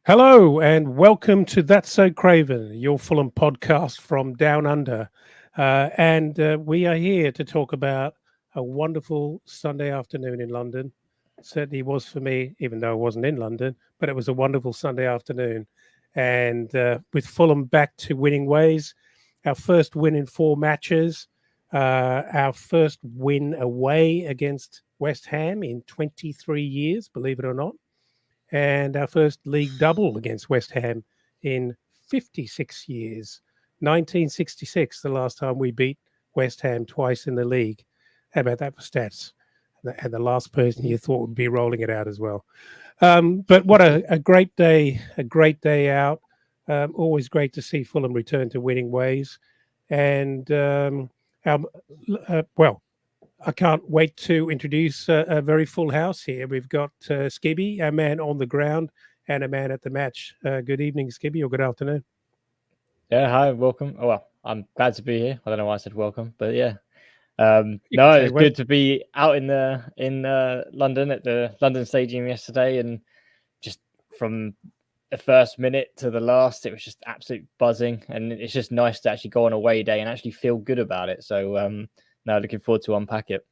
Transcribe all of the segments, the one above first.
Hello and welcome to That's So Craven, your Fulham podcast from Down Under. And we are here to talk about a wonderful Sunday afternoon in London. Certainly was for me, even though I wasn't in London, but it was a wonderful Sunday afternoon. And with Fulham back to winning ways, our first win in 4 matches, our first win away against West Ham in 23 years, believe it or not, and our first league double against West Ham in 56 years. 1966, the last time we beat West Ham twice in the league. How about that for stats? And the last person you thought would be rolling it out as well. But what a great day out. Always great to see Fulham return to winning ways. And, our, well, I can't wait to introduce a very full house here. We've got Skibby, a man on the ground, and a man at the match. Good evening, Skibby, or good afternoon. Yeah, hi, welcome. Oh, well, I'm glad to be here. I don't know why I said welcome, but yeah. You No, can say it's good to be out in London at the London Stadium yesterday, and just from the first minute to the last, it was just absolute buzzing, and it's just nice to actually go on a away day and actually feel good about it. So, now looking forward to unpack it.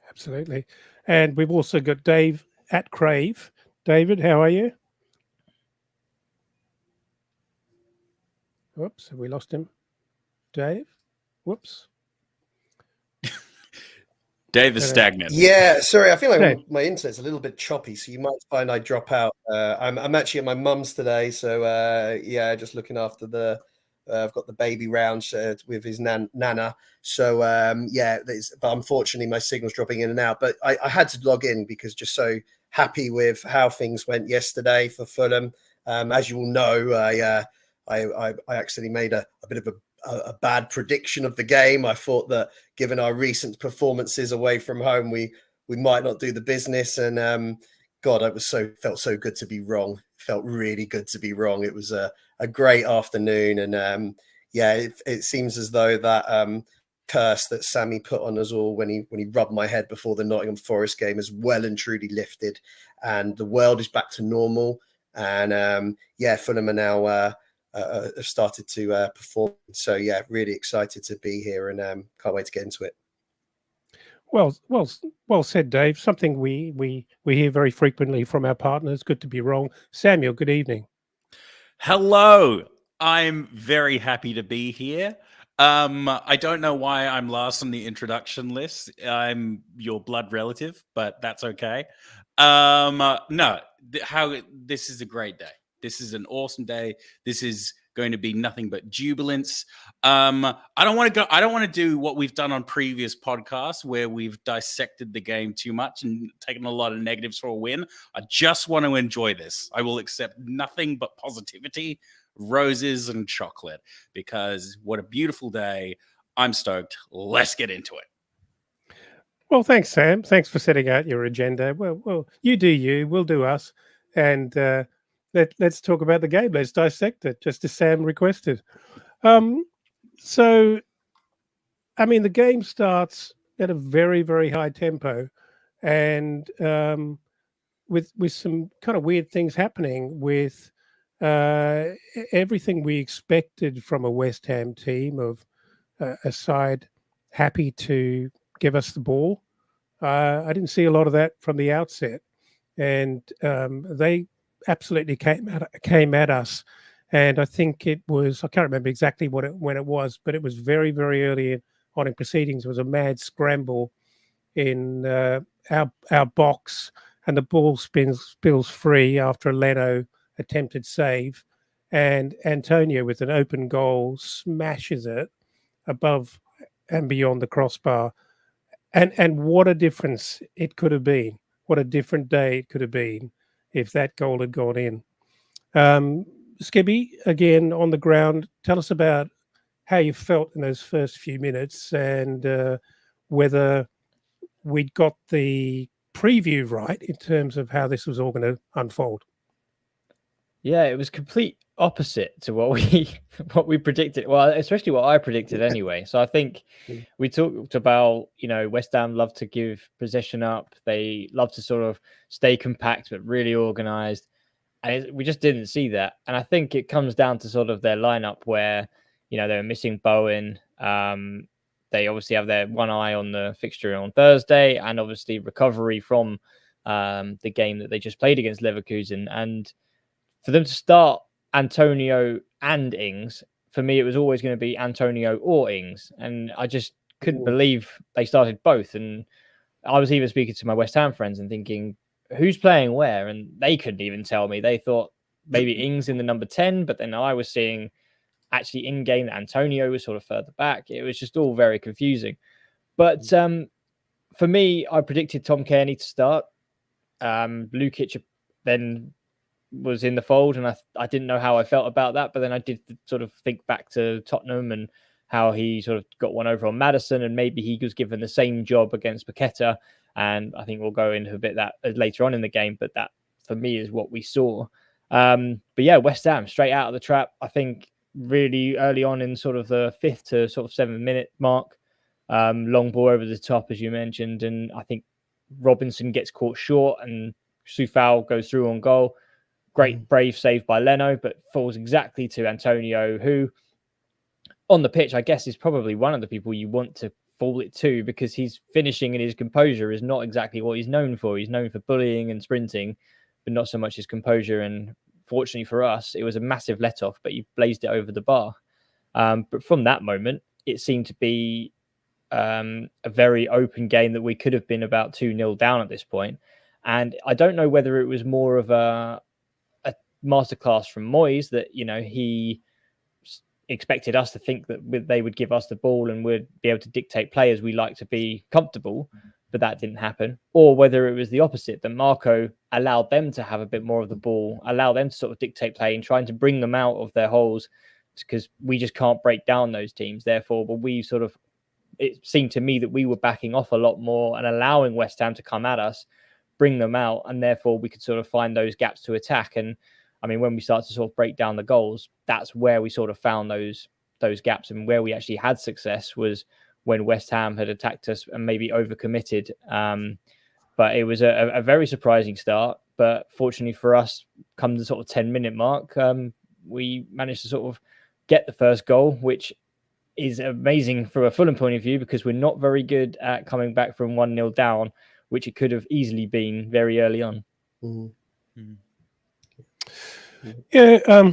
Absolutely. And we've also got Dave at Crave. David, how are you? Whoops, have we lost him? Dave? Whoops. Dave is stagnant. Yeah, sorry. I feel like Dave. my internet's a little bit choppy, so you might find I drop out. I'm actually at my mum's today, so yeah, just looking after the. I've got the baby round with his nana, so yeah. But unfortunately, my signal's dropping in and out. But I had to log in because just so happy with how things went yesterday for Fulham. As you all know, I actually made a bit of a bad prediction of the game. I thought that given our recent performances away from home, we might not do the business. And God, felt so good to be wrong. Felt really good to be wrong. It was a great afternoon, and yeah, it seems as though that curse that Sammy put on us all when he rubbed my head before the Nottingham Forest game is well and truly lifted, and the world is back to normal. And yeah, Fulham are now. Have started to perform. So yeah, really excited to be here, and can't wait to get into it. Well said, Dave. Something we hear very frequently from our partners. Good to be wrong. Samuel, good evening. Hello. I'm very happy to be here. I don't know why I'm last on the introduction list. I'm your blood relative, but that's okay. No, this is a great day. This is an awesome day. This is going to be nothing but jubilance. I don't want to do what we've done on previous podcasts where we've dissected the game too much and taken a lot of negatives for a win. I just want to enjoy this. I will accept nothing but positivity, roses, and chocolate, because what a beautiful day. I'm stoked. Let's get into it. Well, thanks, Sam. Thanks for setting out your agenda. Well, you do you, we'll do us, and let's talk about the game. Let's dissect it, just as Sam requested. So, I mean, the game starts at a very, very high tempo, and with some kind of weird things happening with everything we expected from a West Ham team of a side happy to give us the ball. I didn't see a lot of that from the outset, and they absolutely came at us. And I think it was, I can't remember exactly when it was, but it was very, very early on in proceedings. It was a mad scramble in our box, and the ball spills free after a Leno attempted save, and Antonio with an open goal smashes it above and beyond the crossbar. And what a difference it could have been. What a different day it could have been if that goal had gone in. Skibby, again on the ground, tell us about how you felt in those first few minutes, and whether we'd got the preview right in terms of how this was all going to unfold. Yeah, it was complete opposite to what we predicted. Well, especially what I predicted anyway. So I think we talked about, West Ham love to give possession up. They love to sort of stay compact but really organized. And we just didn't see that. And I think it comes down to sort of their lineup where, they were missing Bowen. They obviously have their one eye on the fixture on Thursday, and obviously recovery from the game that they just played against Leverkusen. And for them to start Antonio and Ings, for me, it was always going to be Antonio or Ings. And I just couldn't believe they started both. And I was even speaking to my West Ham friends and thinking, who's playing where? And they couldn't even tell me. They thought maybe Ings in the number 10, but then I was seeing actually in game that Antonio was sort of further back. It was just all very confusing. But for me, I predicted Tom Cairney to start. Lukic then was in the fold, and I didn't know how I felt about that. But then I did sort of think back to Tottenham and how he sort of got one over on Maddison, and maybe he was given the same job against Paqueta. And I think we'll go into a bit that later on in the game, but that for me is what we saw. But yeah, West Ham straight out of the trap. I think really early on in sort of the 5th to sort of 7th minute mark, long ball over the top, as you mentioned. And I think Robinson gets caught short and Soufal goes through on goal. Great brave save by Leno, but falls exactly to Antonio, who on the pitch, I guess, is probably one of the people you want to fall it to, because he's finishing and his composure is not exactly what he's known for. He's known for bullying and sprinting, but not so much his composure. And fortunately for us, it was a massive let-off, but he blazed it over the bar. But from that moment, it seemed to be a very open game that we could have been about 2-0 down at this point. And I don't know whether it was more of a masterclass from Moyes that, he expected us to think that they would give us the ball and would be able to dictate play as we like to be comfortable, but that didn't happen. Or whether it was the opposite, that Marco allowed them to have a bit more of the ball, allow them to sort of dictate play and trying to bring them out of their holes, because we just can't break down those teams. Therefore, but it seemed to me that we were backing off a lot more and allowing West Ham to come at us, bring them out, and therefore we could sort of find those gaps to attack. And I mean, when we start to sort of break down the goals, that's where we sort of found those gaps, and where we actually had success was when West Ham had attacked us and maybe overcommitted. But it was a very surprising start. But fortunately for us, come the sort of 10-minute mark, we managed to sort of get the first goal, which is amazing from a Fulham point of view, because we're not very good at coming back from 1-0 down, which it could have easily been very early on. Mm-hmm. Yeah,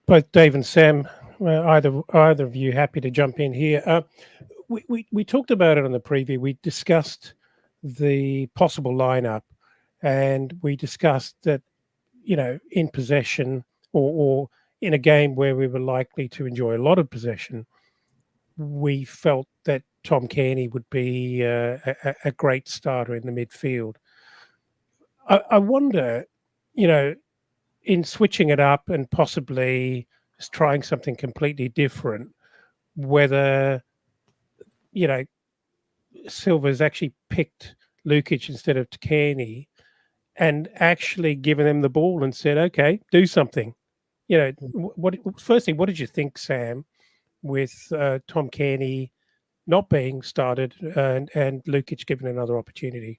both Dave and Sam, either of you happy to jump in here. We talked about it on the preview. We discussed the possible lineup, and we discussed that, in possession or in a game where we were likely to enjoy a lot of possession, we felt that Tom Cairney would be a great starter in the midfield. I wonder, in switching it up and possibly just trying something completely different, whether, Silva's actually picked Lukic instead of Cairney and actually given them the ball and said, okay, do something. Firstly, what did you think, Sam, with Tom Cairney not being started and Lukic given another opportunity?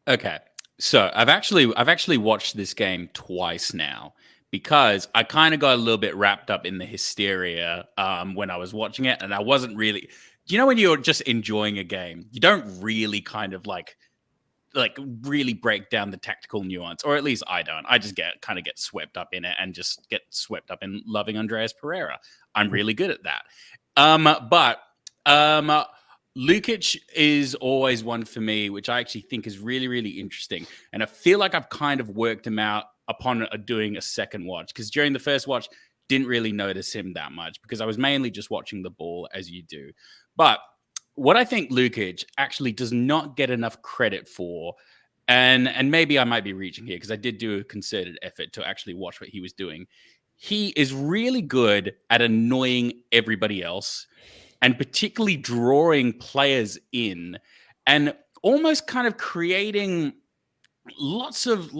Okay. So I've actually watched this game twice now, because I kind of got a little bit wrapped up in the hysteria when I was watching it, and I wasn't really, when you're just enjoying a game, you don't really kind of like really break down the tactical nuance, or at least I don't. I just get swept up in it and just get swept up in loving Andreas Pereira. I'm really good at that. But Lukic is always one for me, which I actually think is really, really interesting. And I feel like I've kind of worked him out upon doing a second watch, because during the first watch, didn't really notice him that much because I was mainly just watching the ball, as you do. But what I think Lukic actually does not get enough credit for, and maybe I might be reaching here because I did do a concerted effort to actually watch what he was doing. He is really good at annoying everybody else, and particularly drawing players in and almost kind of creating lots of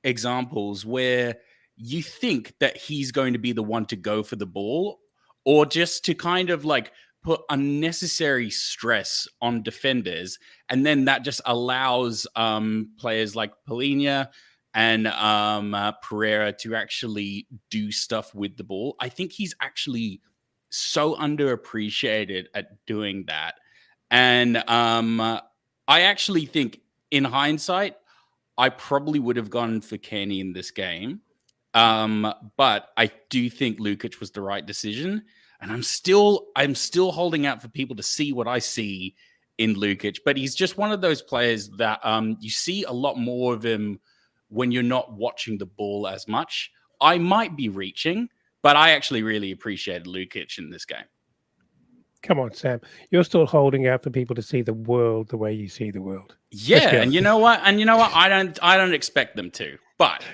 examples where you think that he's going to be the one to go for the ball, or just to kind of like put unnecessary stress on defenders. And then that just allows players like Polina and Pereira to actually do stuff with the ball. I think he's actually so underappreciated at doing that. And I actually think, in hindsight, I probably would have gone for Kenny in this game. But I do think Lukic was the right decision. And I'm still holding out for people to see what I see in Lukic. But he's just one of those players that you see a lot more of him when you're not watching the ball as much. I might be reaching, but I actually really appreciated Lukic in this game. Come on, Sam. You're still holding out for people to see the world the way you see the world. Yeah, and you know what? I don't expect them to, but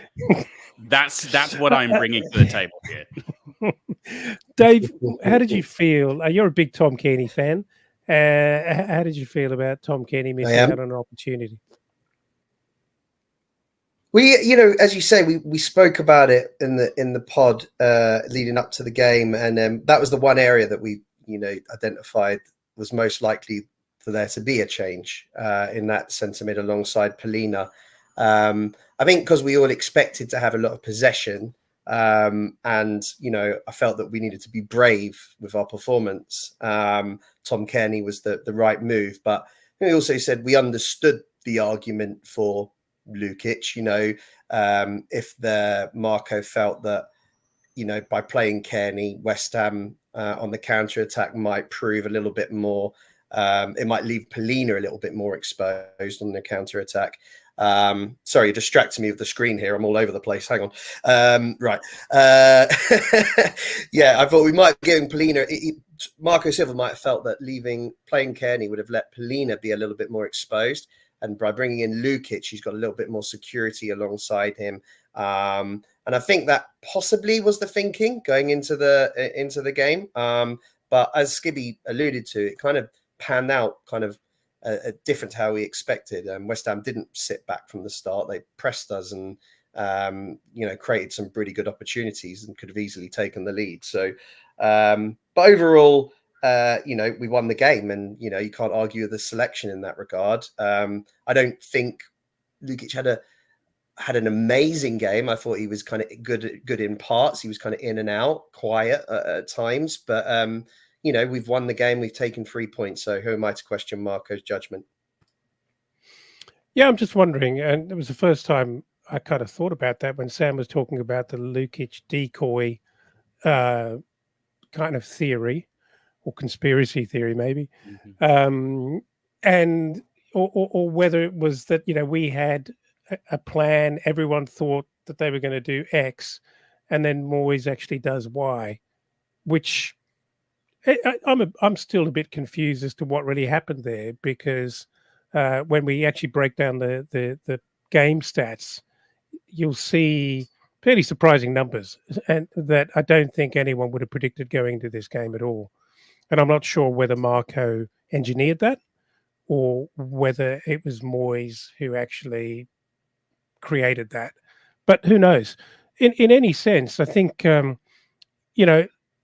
that's what I'm bringing to the table here. Dave, how did you feel? You're a big Tom Kenny fan. How did you feel about Tom Kenny missing out on an opportunity? We, as you say, we spoke about it in the pod leading up to the game, and that was the one area that we identified was most likely for there to be a change in that centre mid alongside Polina. I think because we all expected to have a lot of possession, and I felt that we needed to be brave with our performance. Tom Kearney was the right move, but we also said we understood the argument for Lukic. If the Marco felt that by playing Kearney, West Ham on the counter attack might prove a little bit more. It might leave Polina a little bit more exposed on the counter attack. Sorry, you're distracting me with the screen here. I'm all over the place. Hang on. Right. Yeah, I thought we might be getting Polina. Marco Silva might have felt that playing Kearney would have let Polina be a little bit more exposed. And by bringing in Lukic, he's got a little bit more security alongside him. And I think that possibly was the thinking going into the game. But as Skibby alluded to, it kind of panned out kind of different to how we expected. West Ham didn't sit back from the start. They pressed us and, created some pretty good opportunities and could have easily taken the lead. So, but overall, we won the game, and, you can't argue the selection in that regard. I don't think Lukic had an amazing game. I thought he was kind of good in parts. He was kind of in and out, quiet at times. But, we've won the game. We've taken 3 points. So who am I to question Marco's judgment? Yeah, I'm just wondering. And it was the first time I kind of thought about that when Sam was talking about the Lukic decoy kind of theory or conspiracy theory, maybe. Mm-hmm. And or whether it was that, we had a plan, everyone thought that they were going to do X, and then Moyes actually does Y, which I'm still a bit confused as to what really happened there, because when we actually break down the game stats, you'll see fairly surprising numbers, and that I don't think anyone would have predicted going into this game at all. And I'm not sure whether Marco engineered that or whether it was Moyes who actually created that. But who knows? In any sense, I think,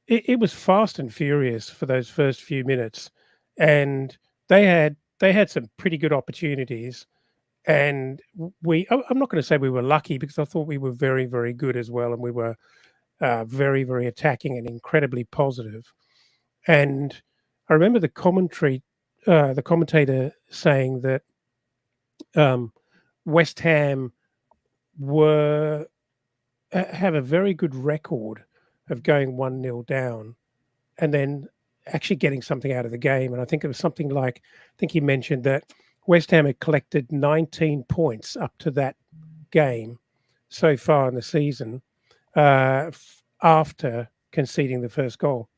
it was fast and furious for those first few minutes. And they had some pretty good opportunities. And I'm not going to say we were lucky, because I thought we were very, very good as well. And we were very, very attacking and incredibly positive. And I remember the commentator saying that West Ham have a very good record of going 1-0 down and then actually getting something out of the game. And I think it was something like, I think he mentioned that West Ham had collected 19 points up to that game so far in the season after conceding the first goal,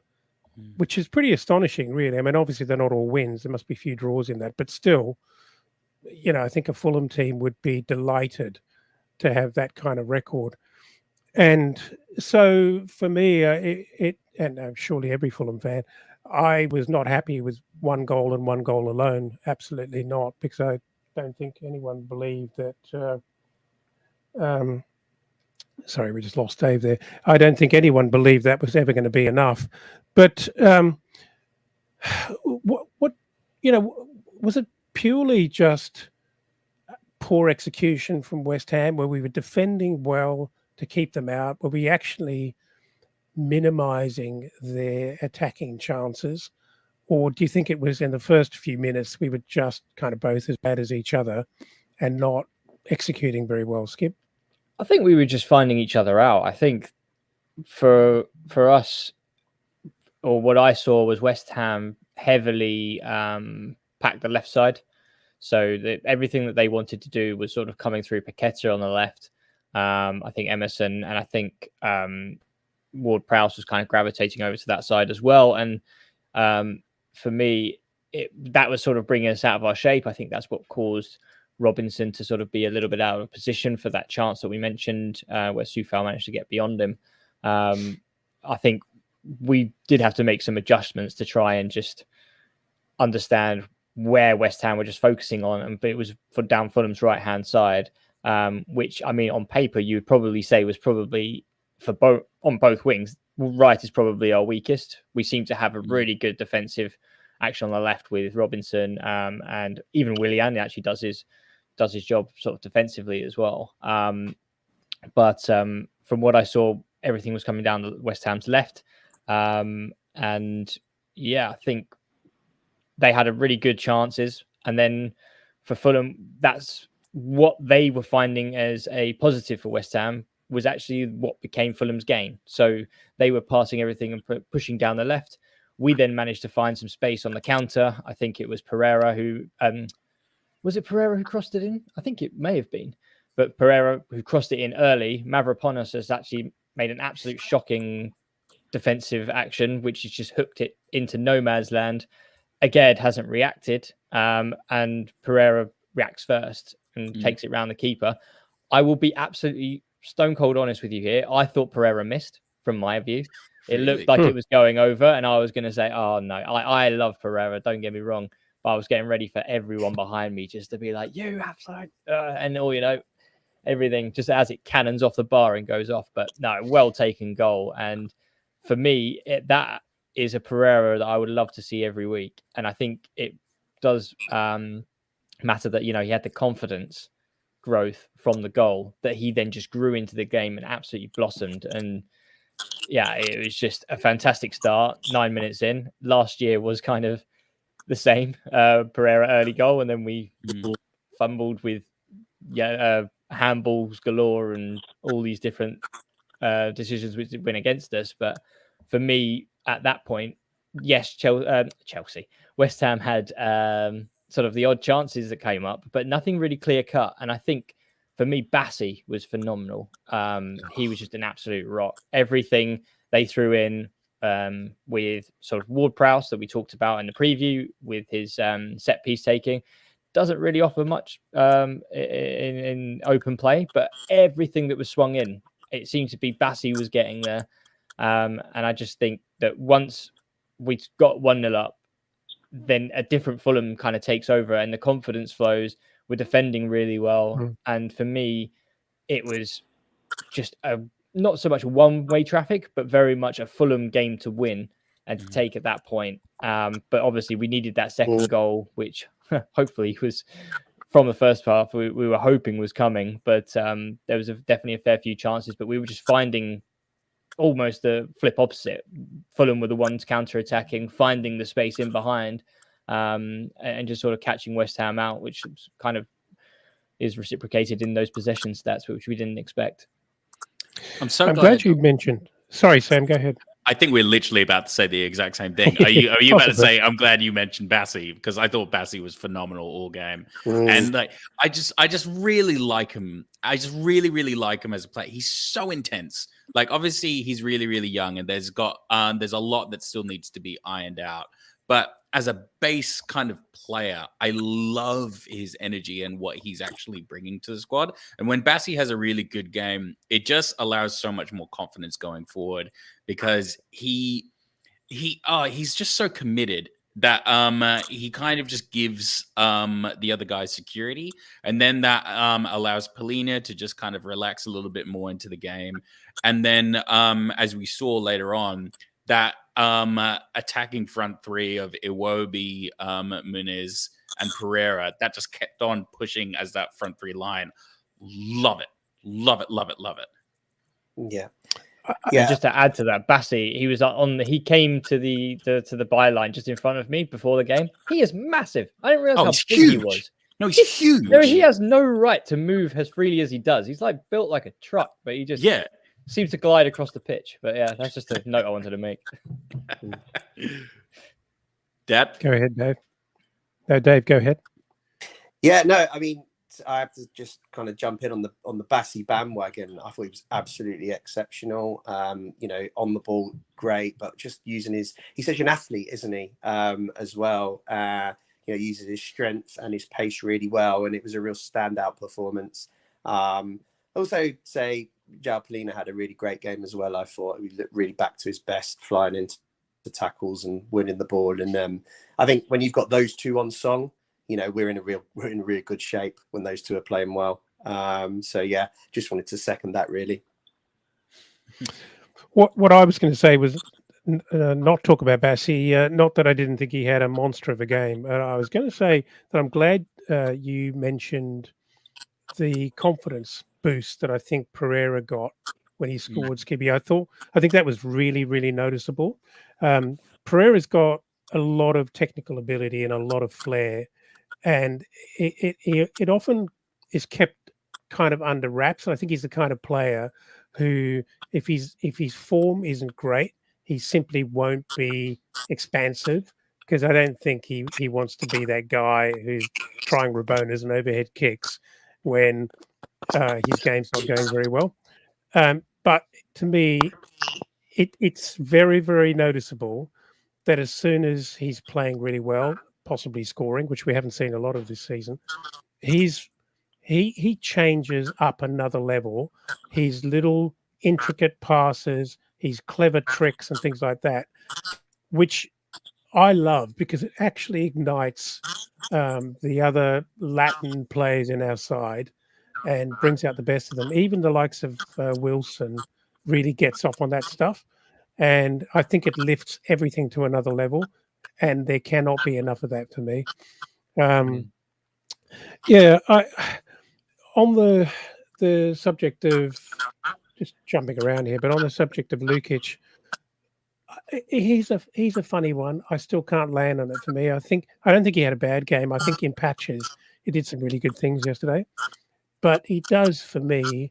which is pretty astonishing, really. I mean, obviously they're not all wins. There must be a few draws in that, but still, I think a Fulham team would be delighted to have that kind of record. And so for me, and surely every Fulham fan, I was not happy with one goal and one goal alone. Absolutely not, because I don't think anyone believed that. Sorry, we just lost Dave there. I don't think anyone believed that was ever going to be enough. But what was it purely just poor execution from West Ham, where we were defending well to keep them out? Were we actually minimising their attacking chances? Or do you think it was in the first few minutes we were just kind of both as bad as each other and not executing very well, Skip? I think we were just finding each other out. I think for us, or what I saw, was West Ham heavily packed the left side. So everything that they wanted to do was sort of coming through Paqueta on the left. I think Emerson and I think Ward-Prowse was kind of gravitating over to that side as well. And for me, that was sort of bringing us out of our shape. I think that's what caused Robinson to sort of be a little bit out of position for that chance that we mentioned, where Soufal managed to get beyond him. I think we did have to make some adjustments to try and just understand where West Ham were just focusing on, and it was for down Fulham's right-hand side, which, I mean, on paper, you would probably say was probably on both wings. Right is probably our weakest. We seem to have a really good defensive action on the left with Robinson, and even Willian actually does his job sort of defensively as well. But from what I saw, everything was coming down to West Ham's left, and yeah, I think they had a really good chances. And then for Fulham, that's what they were finding as a positive for West Ham, was actually what became Fulham's game. So they were passing everything and pushing down the left. We then managed to find some space on the counter. I think it was Pereira who was it Pereira who crossed it in? I think it may have been, but Pereira who crossed it in early. Mavropanos has actually made an absolute shocking defensive action, which has just hooked it into no man's land. Aged hasn't reacted, and Pereira reacts first and takes it round the keeper. I will be absolutely stone cold honest with you here. I thought Pereira missed from my view. It looked like it was going over, and I was going to say, oh no, I love Pereira, don't get me wrong, but I was getting ready for everyone behind me just to be like, you absolute, and all, everything just as it cannons off the bar and goes off. But no, well taken goal. And for me, that is a Pereira that I would love to see every week. And I think it does matter that, he had the confidence growth from the goal that he then just grew into the game and absolutely blossomed. And yeah, it was just a fantastic start. 9 minutes in. Last year was kind of the same. Pereira early goal, and then we fumbled with handballs galore and all these different decisions which went against us. But for me, at that point, yes, Chelsea, West Ham had sort of the odd chances that came up, but nothing really clear cut. And I think for me, Bassi was phenomenal. He was just an absolute rock. Everything they threw in with sort of Ward-Prowse that we talked about in the preview with his set piece taking doesn't really offer much in open play, but everything that was swung in, it seemed to be Bassi was getting there. And I just think that once we got 1-0 up, then a different Fulham kind of takes over and the confidence flows. We're defending really well. And for me, it was just not so much one-way traffic, but very much a Fulham game to win and to take at that point. But obviously we needed that second goal, which hopefully was from the first half. We were hoping was coming, but there was definitely a fair few chances, but we were just finding almost the flip opposite. Fulham were the ones counter-attacking, finding the space in behind, and just sort of catching West Ham out, which kind of is reciprocated in those possession stats, which we didn't expect. I'm glad you mentioned. Sorry, Sam, go ahead. I think we're literally about to say the exact same thing. Are you about to say, I'm glad you mentioned Bassi, because I thought Bassi was phenomenal all game. And I just really like him. I just really, really like him as a player. He's so intense. Like, obviously he's really, really young, and there's a lot that still needs to be ironed out. But as a base kind of player, I love his energy and what he's actually bringing to the squad. And when Bassi has a really good game, it just allows so much more confidence going forward, because he's just so committed that he kind of just gives the other guys security, and then that allows Polina to just kind of relax a little bit more into the game. And then as we saw later on, that attacking front three of Iwobi, Muniz, and Pereira, that just kept on pushing as that front three line. Love it. Love it, love it, love it. Yeah. And just to add to that, Bassi, he came to the byline just in front of me before the game. He is massive. I didn't realize how big he was. No, he's huge. No, he has no right to move as freely as he does. He's like built like a truck, but he just seems to glide across the pitch. But yeah, that's just a note I wanted to make. Dad? Go ahead, Dave. No, Dave, go ahead. Yeah, no, I mean, I have to just kind of jump in on the Bassi bandwagon. I thought he was absolutely exceptional. You know, on the ball, great, but just using he's such an athlete, isn't he? As well. You know, uses his strength and his pace really well, and it was a real standout performance. Also say João Palhinha had a really great game as well. I thought he looked really back to his best, flying into the tackles and winning the ball. And I think when you've got those two on song, you know, we're in really good shape when those two are playing well. So yeah, just wanted to second that really. What I was going to say was not talk about Bassi. Not that I didn't think he had a monster of a game. I was going to say that I'm glad you mentioned the confidence boost that I think Pereira got when he scored Skibby. I think that was really, really noticeable. Pereira's got a lot of technical ability and a lot of flair, and it often is kept kind of under wraps. And I think he's the kind of player who, if his form isn't great, he simply won't be expansive, because I don't think he wants to be that guy who's trying Rabonas and overhead kicks when his game's not going very well. But to me, it's very, very noticeable that as soon as he's playing really well, possibly scoring, which we haven't seen a lot of this season, he changes up another level. His little intricate passes, his clever tricks and things like that, which I love because it actually ignites the other Latin players in our side and brings out the best of them. Even the likes of Wilson really gets off on that stuff. And I think it lifts everything to another level. And there cannot be enough of that for me. Yeah, on the subject of, just jumping around here, but on the subject of Lukic, he's a funny one. I still can't land on it for me. I don't think he had a bad game. I think in patches he did some really good things yesterday, but he does, for me,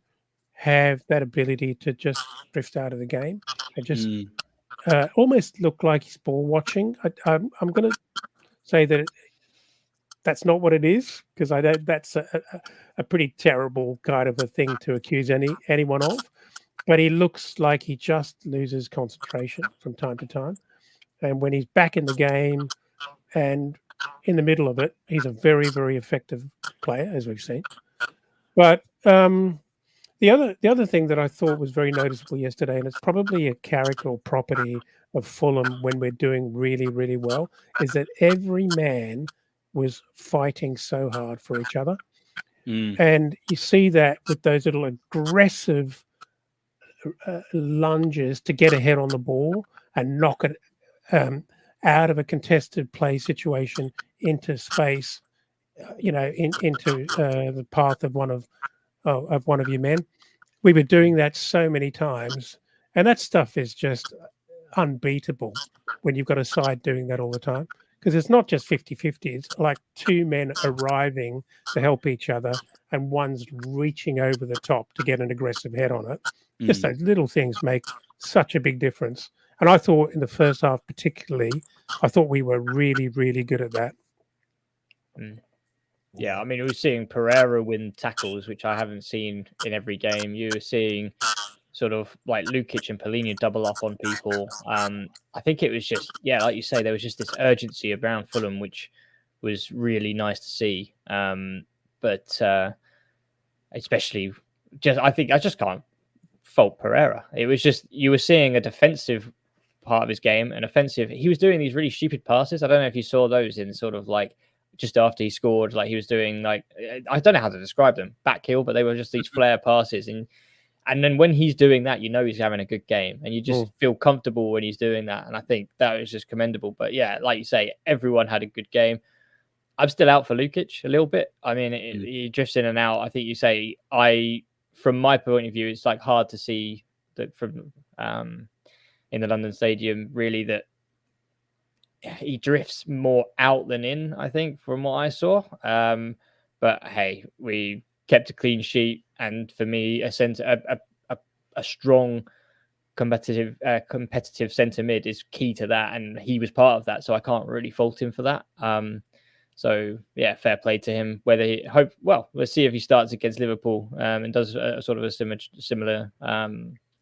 have that ability to just drift out of the game and just almost look like he's ball watching. I'm going to say that that's not what it is, because I don't. That's a pretty terrible kind of a thing to accuse anyone of. But he looks like he just loses concentration from time to time. And when he's back in the game and in the middle of it, he's a very, very effective player, as we've seen. But the other thing that I thought was very noticeable yesterday, and it's probably a character or property of Fulham when we're doing really, really well, is that every man was fighting so hard for each other. And you see that with those little aggressive lunges to get ahead on the ball and knock it out of a contested play situation into space, into the path of one of your men. We were doing that so many times, and that stuff is just unbeatable when you've got a side doing that all the time, because it's not just 50-50. It's like two men arriving to help each other and one's reaching over the top to get an aggressive head on it. Just those little things make such a big difference. And I thought in the first half particularly, I thought we were really, really good at that. Yeah, I mean, we were seeing Pereira win tackles, which I haven't seen in every game. You were seeing sort of like Lukic and Palhinha double up on people. I think it was just, like you say, there was just this urgency around Fulham, which was really nice to see. But especially, I just can't fault Pereira. It was just, you were seeing a defensive part of his game, an offensive. He was doing these really stupid passes. I don't know if you saw those in sort of like just after he scored, like he was doing like, I don't know how to describe them, back heel, but they were just these flare passes. And then when he's doing that, you know he's having a good game, and you just feel comfortable when he's doing that. And I think that was just commendable. But yeah, like you say, everyone had a good game. I'm still out for Lukic a little bit. I mean, he drifts in and out. I think you say from my point of view, it's like hard to see that from in the London Stadium really that he drifts more out than in. I think from what I saw. But hey, we kept a clean sheet, and for me, a strong competitive centre mid is key to that, and he was part of that, so I can't really fault him for that. So yeah, fair play to him. Let's see if he starts against Liverpool and does sort of a similar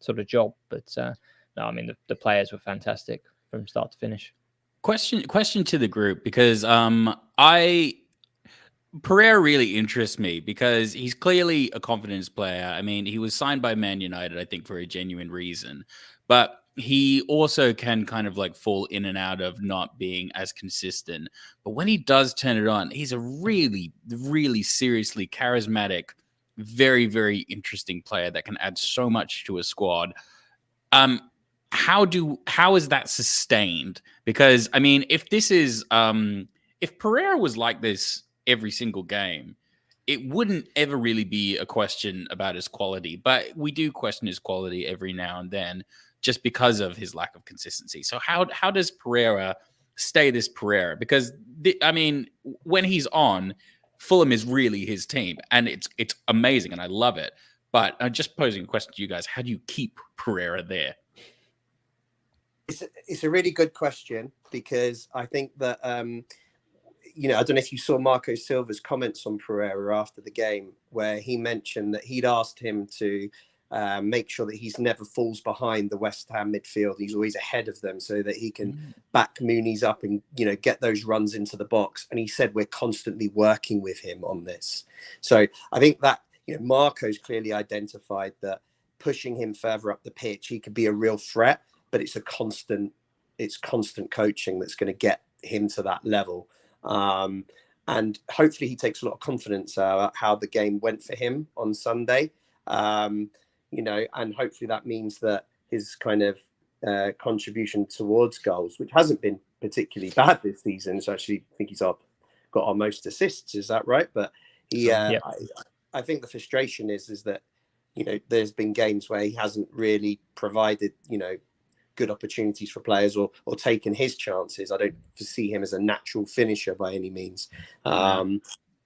sort of job. But no, I mean the players were fantastic from start to finish. Question to the group, because Pereira really interests me because he's clearly a confidence player. I mean, he was signed by Man United, I think, for a genuine reason. But he also can kind of like fall in and out of not being as consistent. But when he does turn it on, he's a really, really seriously charismatic, very, very interesting player that can add so much to a squad. How is that sustained? Because I mean, if Pereira was like this every single game, it wouldn't ever really be a question about his quality, but we do question his quality every now and then just because of his lack of consistency. So how does Pereira stay this Pereira? Because I mean, when he's on, Fulham is really his team, and it's amazing, and I love it. But I'm just posing a question to you guys: how do you keep Pereira there? It's a really good question, because I think that I don't know if you saw Marco Silva's comments on Pereira after the game, where he mentioned that he'd asked him to make sure that he's never falls behind the West Ham midfield. He's always ahead of them so that he can back Mooney's up and, get those runs into the box. And he said, we're constantly working with him on this. So I think that, Marco's clearly identified that pushing him further up the pitch, he could be a real threat, but it's constant coaching that's going to get him to that level. And hopefully he takes a lot of confidence out how the game went for him on Sunday. And hopefully that means that his kind of contribution towards goals, which hasn't been particularly bad this season, so actually I think he's got our most assists, is that right? But I think the frustration is that, there's been games where he hasn't really provided, good opportunities for players or taken his chances. I don't see him as a natural finisher by any means.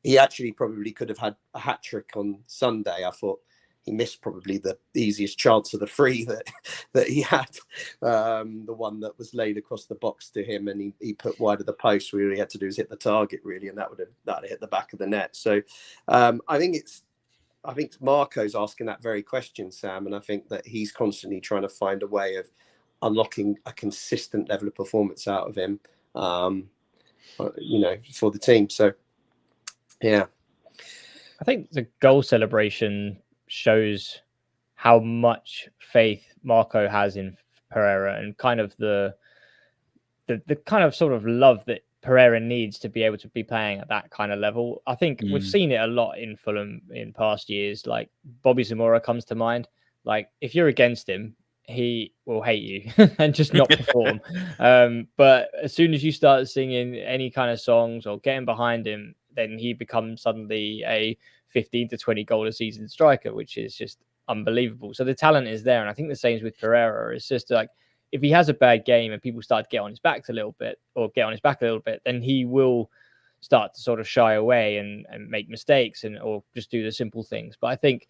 He actually probably could have had a hat trick on Sunday. I thought he missed probably the easiest chance of the free that he had, the one that was laid across the box to him, and he put wide of the post. All he had to do is hit the target, really, and that would have hit the back of the net. So I think Marco's asking that very question, Sam, and I think that he's constantly trying to find a way of unlocking a consistent level of performance out of him, for the team. So, yeah. I think the goal celebration shows how much faith Marco has in Pereira, and kind of the kind of sort of love that Pereira needs to be able to be playing at that kind of level. I think we've seen it a lot in Fulham in past years. Like Bobby Zamora comes to mind. Like if you're against him, he will hate you and just not perform. But as soon as you start singing any kind of songs or getting behind him, then he becomes suddenly a 15 to 20 goal a season striker, which is just unbelievable. So the talent is there. And I think the same with Pereira. It's just like, if he has a bad game and people start to get on his back a little bit, then he will start to sort of shy away and make mistakes or just do the simple things. But I think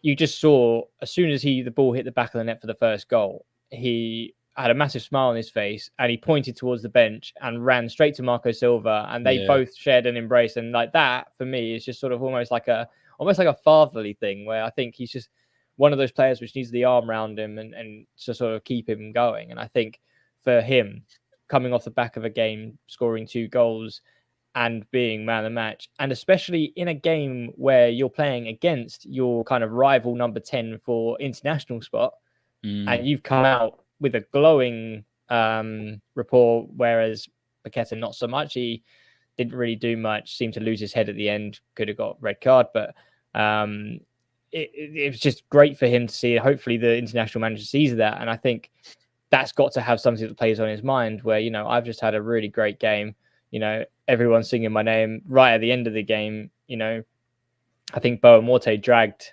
you just saw, as soon as the ball hit the back of the net for the first goal, he had a massive smile on his face and he pointed towards the bench and ran straight to Marco Silva, and they both shared an embrace. And like that, for me, is just sort of almost like a fatherly thing, where I think he's just one of those players which needs the arm around him and to sort of keep him going. And I think for him, coming off the back of a game, scoring 2 goals and being man of the match, and especially in a game where you're playing against your kind of rival number 10 for international spot, and you've come out with a glowing report, whereas Paqueta not so much. He didn't really do much, seemed to lose his head at the end, could have got red card, but it was just great for him to see. Hopefully the international manager sees that, and I think that's got to have something that plays on his mind where, I've just had a really great game. everyone's singing my name right at the end of the game. I think Boa Morte dragged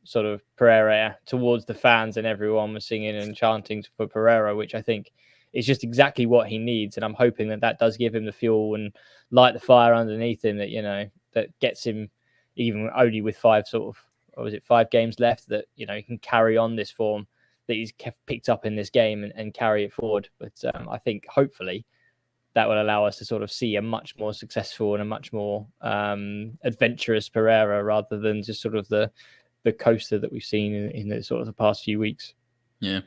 sort of Pereira towards the fans, and everyone was singing and chanting for Pereira, which I think is just exactly what he needs. And I'm hoping that does give him the fuel and light the fire underneath him that gets him, even only with 5 games left, that he can carry on this form that he's picked up in this game and carry it forward. But I think hopefully that will allow us to sort of see a much more successful and a much more adventurous Pereira, rather than just sort of the coaster that we've seen in the sort of the past few weeks. Yeah.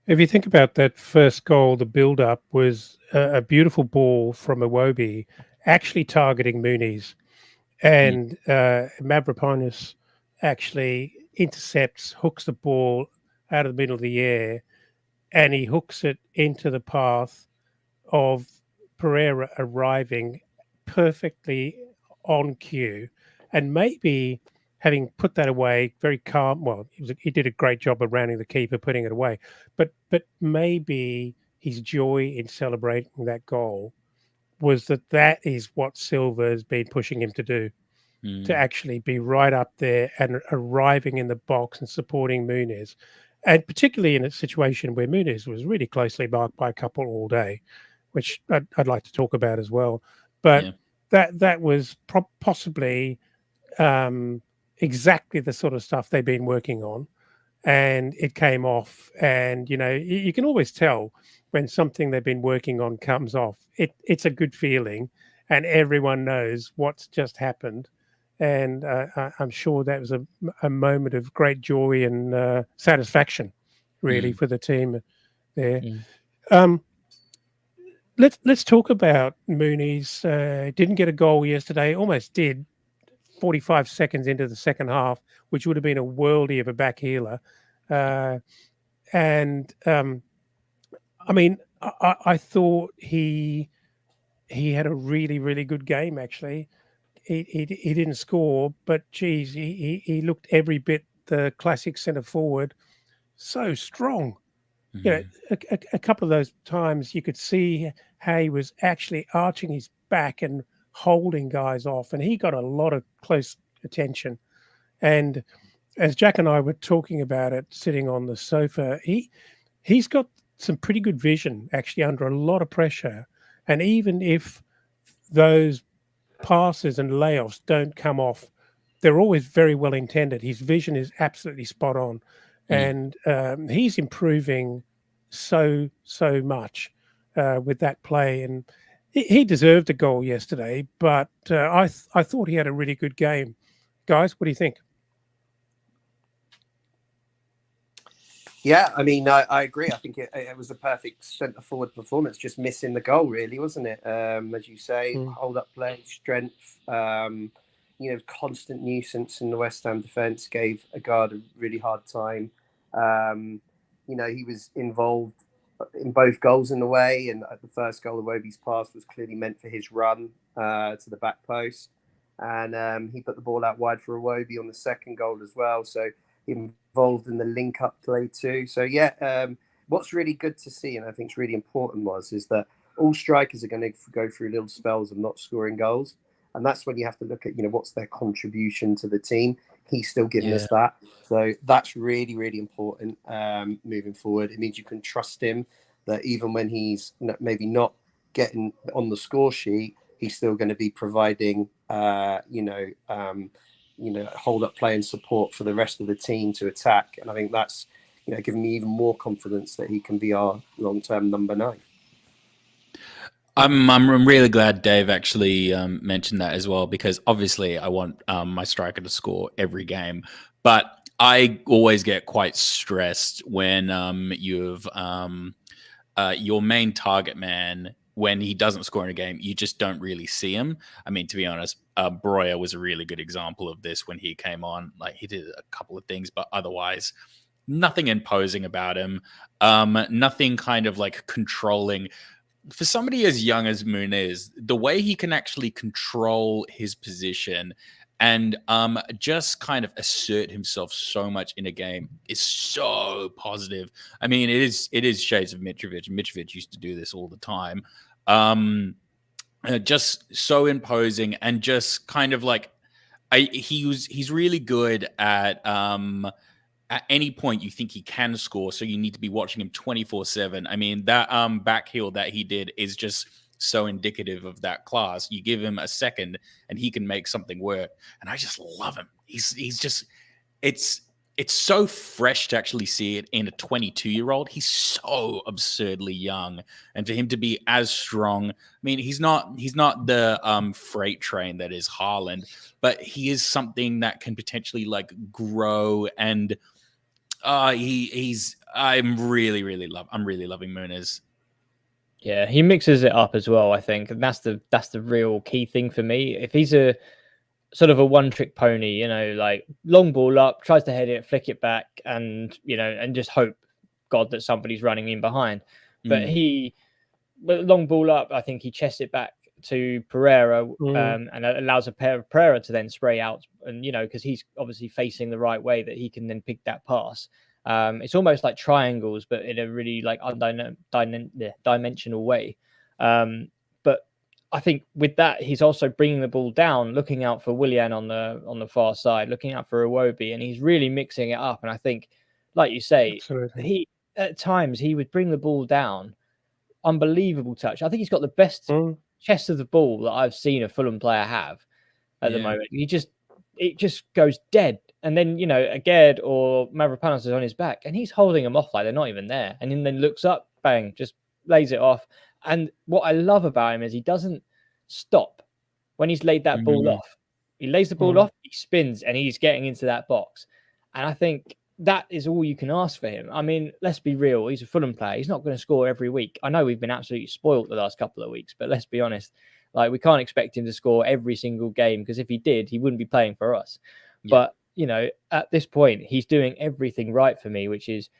If you think about that first goal, the build-up was a beautiful ball from Iwobi, actually targeting Muniz, and Mavropanos actually intercepts, hooks the ball out of the middle of the air, and he hooks it into the path of Pereira arriving perfectly on cue, and maybe having put that away very calm. Well, he did a great job of rounding the keeper, putting it away, but maybe his joy in celebrating that goal was that is what Silva has been pushing him to do, to actually be right up there and arriving in the box and supporting Muniz, and particularly in a situation where Muniz was really closely marked by a couple all day, which I'd like to talk about as well. But that was possibly exactly the sort of stuff they've been working on, and it came off. And you can always tell when something they've been working on comes off. It's a good feeling, and everyone knows what's just happened. And I'm sure that was a moment of great joy and satisfaction, really, for the team there. Let's talk about Muniz. Didn't get a goal yesterday. Almost did 45 seconds into the second half, which would have been a worldie of a back healer. I mean, I thought he had a really, really good game, actually. He didn't score, but geez, he looked every bit the classic centre forward. So strong. A couple of those times you could see how he was actually arching his back and holding guys off, and he got a lot of close attention. And as Jack and I were talking about it, sitting on the sofa, he's got some pretty good vision, actually, under a lot of pressure. And even if those passes and layoffs don't come off, they're always very well intended. His vision is absolutely spot on. And he's improving so much with that play, and he deserved a goal yesterday. But I thought he had a really good game. Guys, what do you think? Yeah, I mean, I agree. I think it was a perfect centre forward performance, just missing the goal, really, wasn't it? As you say, hold up play, strength. Constant nuisance in the West Ham defence, gave Agard a really hard time. He was involved in both goals in the way, and the first goal of Iwobi's pass was clearly meant for his run to the back post, and he put the ball out wide for Iwobi on the second goal as well. So involved in the link-up play too. So what's really good to see, and I think it's really important, is that all strikers are going to go through little spells of not scoring goals, and that's when you have to look at what's their contribution to the team. He's still giving us that. So that's really, really important moving forward. It means you can trust him, that even when he's maybe not getting on the score sheet, he's still going to be providing, hold up play and support for the rest of the team to attack. And I think that's, giving me even more confidence that he can be our long-term number 9. I'm really glad Dave actually mentioned that as well, because obviously I want my striker to score every game, but I always get quite stressed when you've your main target man, when he doesn't score in a game, you just don't really see him. I mean, to be honest, Breuer was a really good example of this when he came on. Like, he did a couple of things, but otherwise nothing imposing about him. Nothing kind of like controlling. For somebody as young as Muniz, the way he can actually control his position and just kind of assert himself so much in a game is so positive. I mean, it is shades of Mitrovic. Mitrovic used to do this all the time. just so imposing and just kind of like he's really good at any point you think he can score, so you need to be watching him 24/7. I mean, that back heel that he did is just so indicative of that class. You give him a second and he can make something work, and I just love him. He's just it's so fresh to actually see it in a 22-year-old. He's so absurdly young, and for him to be as strong, I mean, he's not the freight train that is Haaland, but he is something that can potentially like grow. And I'm really loving Muniz. Yeah, he mixes it up as well, I think, and that's the real key thing for me. If he's a sort of a one-trick pony, you know, like long ball up, tries to head it, flick it back, and and just hope God that somebody's running in behind. But long ball up, I think he chests it back to Pereira, and allows Pereira to then spray out, and because he's obviously facing the right way, that he can then pick that pass. It's almost like triangles, but in a really like dimensional way. But I think with that, he's also bringing the ball down, looking out for Willian on the far side, looking out for Iwobi, and he's really mixing it up. And I think, like you say, Absolutely. he at times he would bring the ball down, unbelievable touch. I think he's got the best chest of the ball that I've seen a Fulham player have at the moment. It just goes dead. And then, Aged or Mavropanos is on his back and he's holding them off like they're not even there. And then looks up, bang, just lays it off. And what I love about him is he doesn't stop when he's laid that ball off. He lays the ball off, he spins, and he's getting into that box. And I think that is all you can ask for him. I mean, let's be real. He's a Fulham player. He's not going to score every week. I know we've been absolutely spoiled the last couple of weeks, but let's be honest. Like, we can't expect him to score every single game, because if he did, he wouldn't be playing for us. Yeah. But, at this point, he's doing everything right for me, which is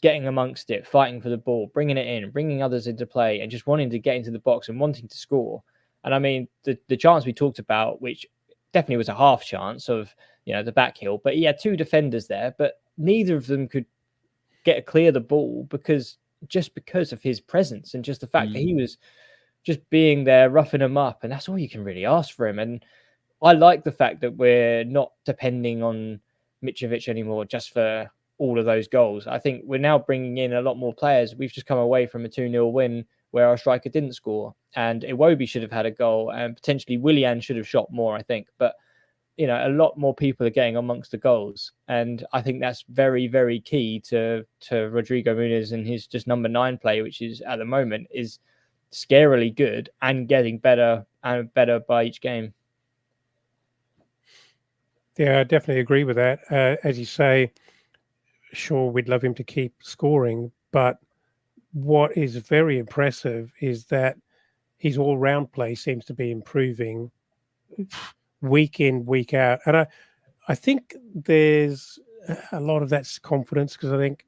getting amongst it, fighting for the ball, bringing it in, bringing others into play, and just wanting to get into the box and wanting to score. And I mean, the chance we talked about, which definitely was a half chance of, the back heel, but he had two defenders there, but neither of them could clear the ball because of his presence and just the fact that he was just being there, roughing him up. And that's all you can really ask for him. And I like the fact that we're not depending on Mitrovic anymore just for all of those goals. I think we're now bringing in a lot more players. We've just come away from a 2-0 win where our striker didn't score, and Iwobi should have had a goal, and potentially Willian should have shot more, I think. But, a lot more people are getting amongst the goals. And I think that's very, very key to Rodrigo Muniz and his just number 9 play, which is at the moment is scarily good and getting better and better by each game. Yeah, I definitely agree with that. As you say, sure, we'd love him to keep scoring, but what is very impressive is that his all-round play seems to be improving week in, week out. And I think there's a lot of that's confidence, because I think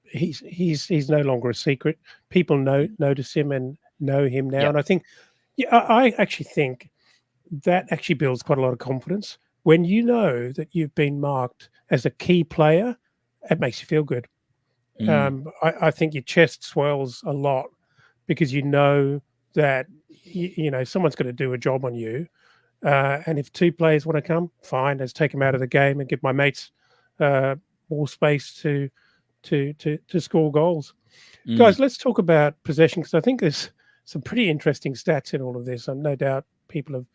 he's no longer a secret. People notice him and know him now. Yeah. And I think, I actually think that actually builds quite a lot of confidence. When you know that you've been marked as a key player, it makes you feel good. I think your chest swells a lot because you know that someone's going to do a job on you, and if 2 players want to come, fine, let's take them out of the game and give my mates more space to score goals. Guys, let's talk about possession, because I think there's some pretty interesting stats in all of this, and no doubt people have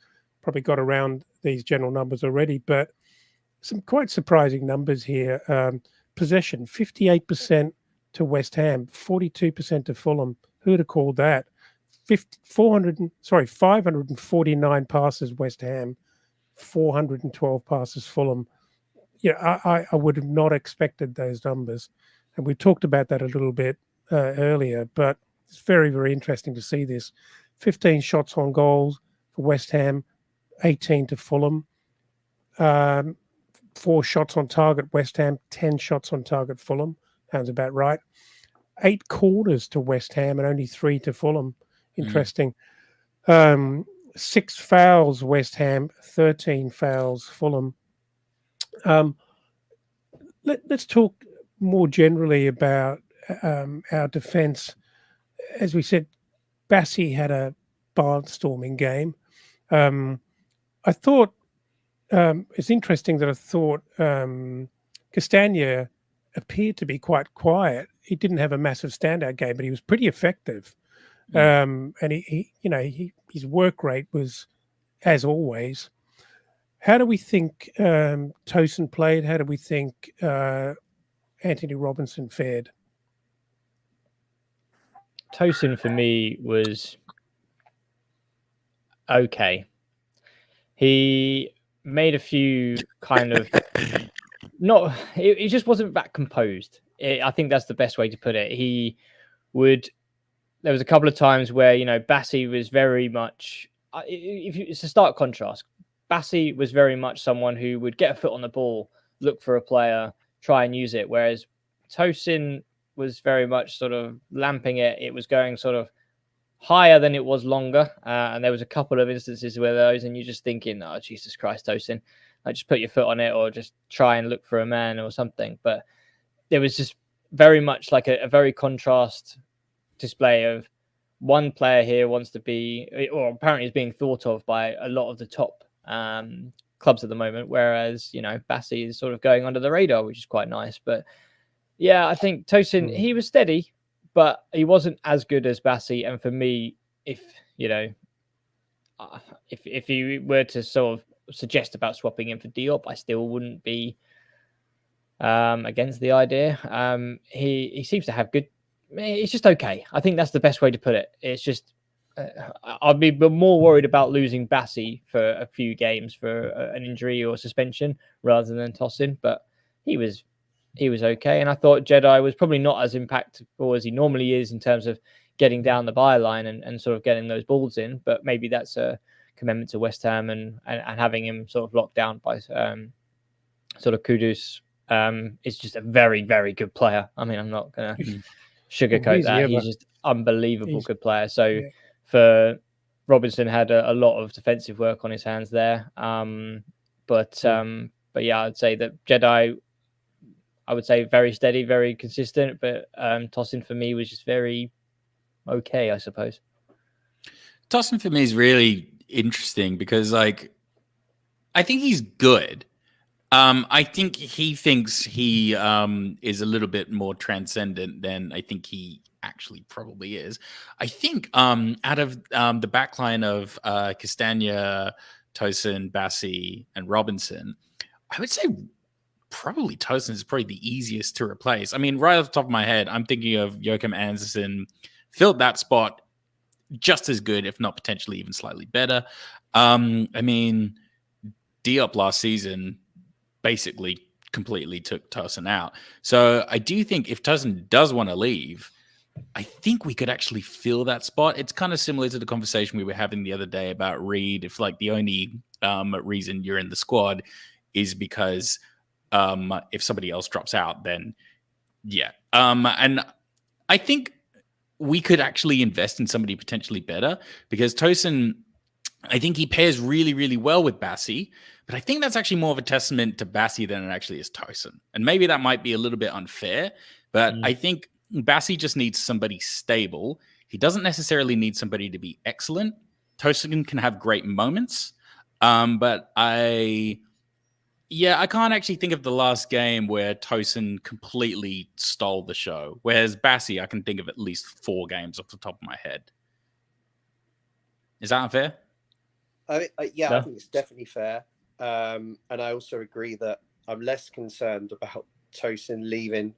probably got around these general numbers already, but some quite surprising numbers here. Possession, 58% to West Ham, 42% to Fulham. Who would have called that? 549 passes West Ham, 412 passes Fulham. I would have not expected those numbers. And we talked about that a little bit earlier, but it's very, very interesting to see this. 15 shots on goal for West Ham, 18 to Fulham. 4 shots on target West Ham, 10 shots on target Fulham. Sounds about right. 8 corners to West Ham and only 3 to Fulham. Interesting. 6 fouls West Ham, 13 fouls Fulham. Let's talk more generally about our defence. As we said, Bassi had a barnstorming game. I thought it's interesting that I thought Castagna appeared to be quite quiet. He didn't have a massive standout game, but he was pretty effective. And his work rate was, as always. How do we think Tosin played? How do we think Anthony Robinson fared? Tosin for me was okay. He made a few kind of he just wasn't that composed. I think that's the best way to put it. There was a couple of times where, Bassi was very much, it's a stark contrast. Bassi was very much someone who would get a foot on the ball, look for a player, try and use it. Whereas Tosin was very much sort of lamping it. It was going sort of higher than it was longer. And there was a couple of instances where those, and you're just thinking, oh, Jesus Christ, Tosin, like just put your foot on it or just try and look for a man or something. But there was just very much like a very contrast display of one player here wants to be, or apparently is being thought of by a lot of the top clubs at the moment, whereas Bassi is sort of going under the radar, which is quite nice. But yeah, I think Tosin, he was steady, but he wasn't as good as Bassi. And for me, if you were to sort of suggest about swapping him for Diop, I still wouldn't be against the idea. He seems to have good. It's just okay. I think that's the best way to put it. It's just I'd be more worried about losing Bassi for a few games for an injury or suspension rather than Tosin. But he was okay, and I thought Jedi was probably not as impactful as he normally is in terms of getting down the byline and sort of getting those balls in. But maybe that's a commitment to West Ham and having him sort of locked down by sort of Kudus. Is just a very, very good player. I mean, I'm not going to sugarcoat that. He's just unbelievable good player. So for Robinson had a lot of defensive work on his hands there. But yeah, I'd say that Jedi, I would say very steady, very consistent. But Tosin for me was just very okay, I suppose. Tosin for me is really interesting because, I think he's good. I think he thinks he is a little bit more transcendent than I think he actually probably is. I think out of the backline of Castagna, Tosin, Bassi, and Robinson, I would say probably Tosin is probably the easiest to replace. I mean, right off the top of my head, I'm thinking of Joachim Andersen filled that spot just as good, if not potentially even slightly better. I mean, Diop last season basically completely took Tosin out. So I do think if Tosin does want to leave, I think we could actually fill that spot. It's kind of similar to the conversation we were having the other day about Reed. If the only reason you're in the squad is because if somebody else drops out, then yeah. And I think we could actually invest in somebody potentially better because Tosin, I think he pairs really, really well with Bassi, but I think that's actually more of a testament to Bassi than it actually is Tosin. And maybe that might be a little bit unfair, but I think Bassi just needs somebody stable. He doesn't necessarily need somebody to be excellent. Tosin can have great moments, but I can't actually think of the last game where Tosin completely stole the show, whereas Bassi, I can think of at least 4 games off the top of my head. Is that unfair? I think it's definitely fair. And I also agree that I'm less concerned about Tosin leaving,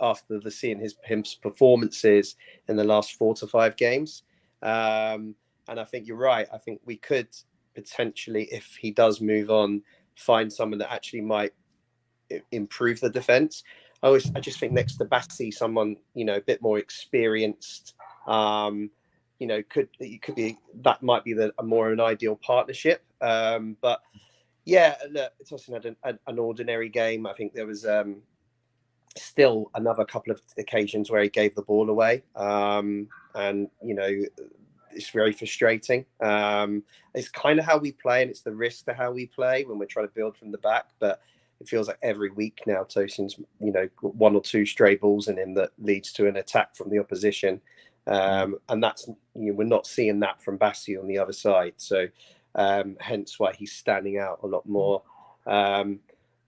after seeing his performances in the last 4 to 5 games. And I think you're right. I think we could potentially, if he does move on, find someone that actually might improve the defense. I just think next to Bassi, someone, a bit more experienced, could be, that might be a more an ideal partnership. But yeah, look, Tosin had an ordinary game. I think there was still another couple of occasions where he gave the ball away. And, it's very frustrating. It's kind of how we play, and it's the risk to how we play when we're trying to build from the back. But it feels like every week now, Tosin's, got 1 or 2 stray balls in him that leads to an attack from the opposition. And that's, we're not seeing that from Bassi on the other side. So hence why he's standing out a lot more.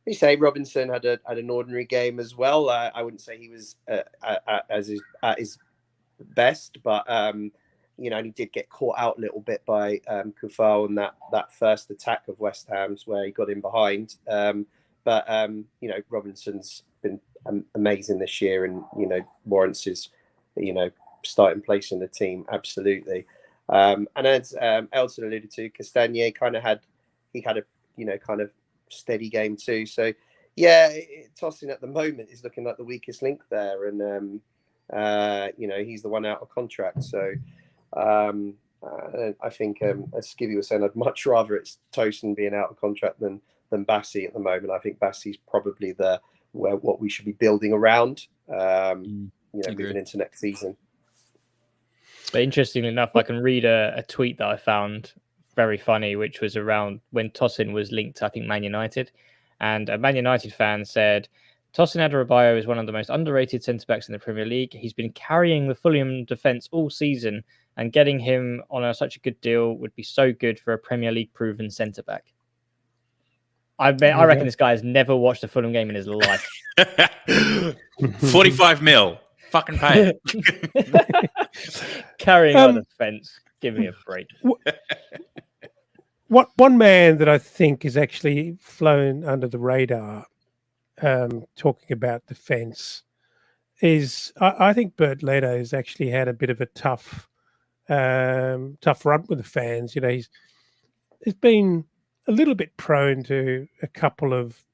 You say Robinson had an ordinary game as well. I wouldn't say he was at his best, but and he did get caught out a little bit by Kufal on that first attack of West Ham's where he got in behind. But Robinson's been amazing this year, and warrants his starting place in the team absolutely. And as Elton alluded to, Castagnier had a kind of steady game too. So yeah, Tosin at the moment is looking like the weakest link there, and he's the one out of contract. So I think, as Skivvy was saying, I'd much rather it's Tosin being out of contract than Bassi at the moment. I think Bassi's probably what we should be building around, moving into next season. But interestingly enough, I can read a tweet that I found very funny, which was around when Tosin was linked to, I think, Man United. And a Man United fan said, Tosin Adarabioyo is one of the most underrated centre-backs in the Premier League. He's been carrying the Fulham defence all season, and getting him on such a good deal would be so good for a Premier League proven centre-back. I reckon this guy has never watched a Fulham game in his life. 45 mil. Fucking pay it. Carrying on the fence. Give me a break. One man that I think is actually flown under the radar, talking about defence, is I think Bert Leno has actually had a bit of a tough run with the fans. He's been a little bit prone to a couple of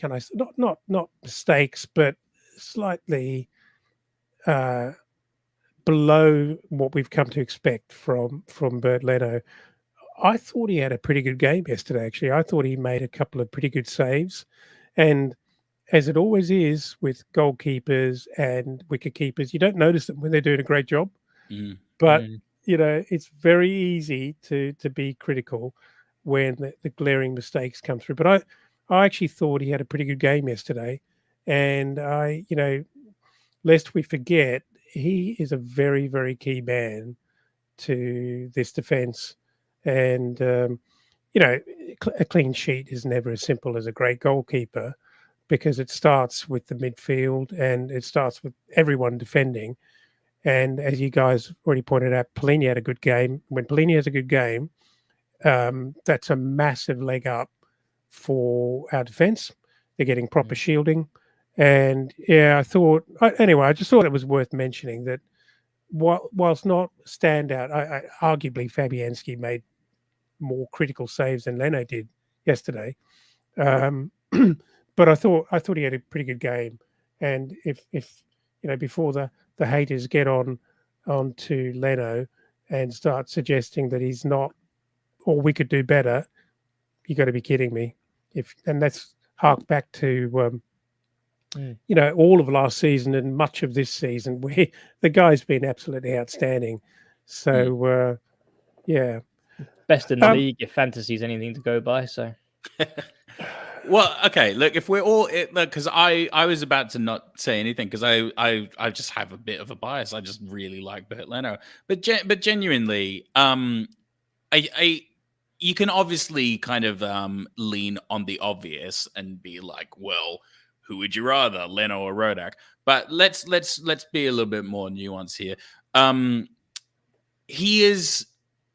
not mistakes, but slightly below what we've come to expect from Bert Leno. I thought he had a pretty good game yesterday, actually. I thought he made a couple of pretty good saves. And as it always is with goalkeepers and wicketkeepers, you don't notice them when they're doing a great job. But, it's very easy to be critical when the glaring mistakes come through. But I actually thought he had a pretty good game yesterday. And lest we forget, he is a very, very key man to this defence. And, a clean sheet is never as simple as a great goalkeeper, because it starts with the midfield and it starts with everyone defending. And as you guys already pointed out, Pellegrini had a good game. When Pellegrini has a good game, that's a massive leg up for our defence. They're getting proper shielding. And yeah, I just thought it was worth mentioning that whilst not standout, arguably Fabianski made more critical saves than Leno did yesterday. But I thought he had a pretty good game. And if before the haters get on to Leno and start suggesting that he's not, or we could do better, you got to be kidding me. And that's hark back to all of last season and much of this season, where the guy's been absolutely outstanding. So yeah, best in the league if fantasy's anything to go by. So well, okay, look, if we're all because I was about to not say anything because I just have a bit of a bias. I just really like Bert Leno, but genuinely, you can obviously kind of lean on the obvious and be like, well, who would you rather, Leno or Rodak? But let's be a little bit more nuanced here. He is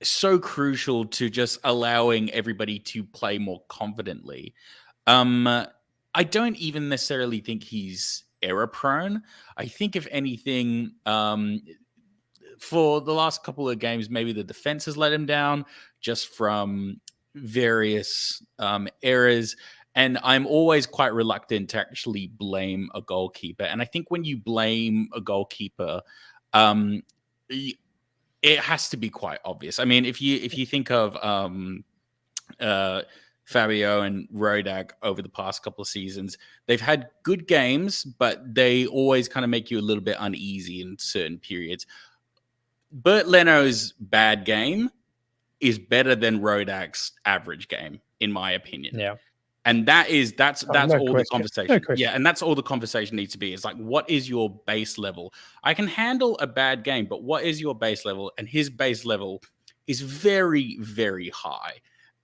so crucial to just allowing everybody to play more confidently. I don't even necessarily think he's error prone. I think if anything, for the last couple of games, maybe the defense has let him down just from various errors. And I'm always quite reluctant to actually blame a goalkeeper. And I think when you blame a goalkeeper, it has to be quite obvious. I mean, if you think of Fabio and Rodak over the past couple of seasons, they've had good games, but they always kind of make you a little bit uneasy in certain periods. Bert Leno's bad game is better than Rodak's average game, in my opinion. Yeah. And that's no all question. the conversation. No question. Yeah, and that's all the conversation needs to be. It's like, what is your base level? I can handle a bad game, but what is your base level? And his base level is very, very high.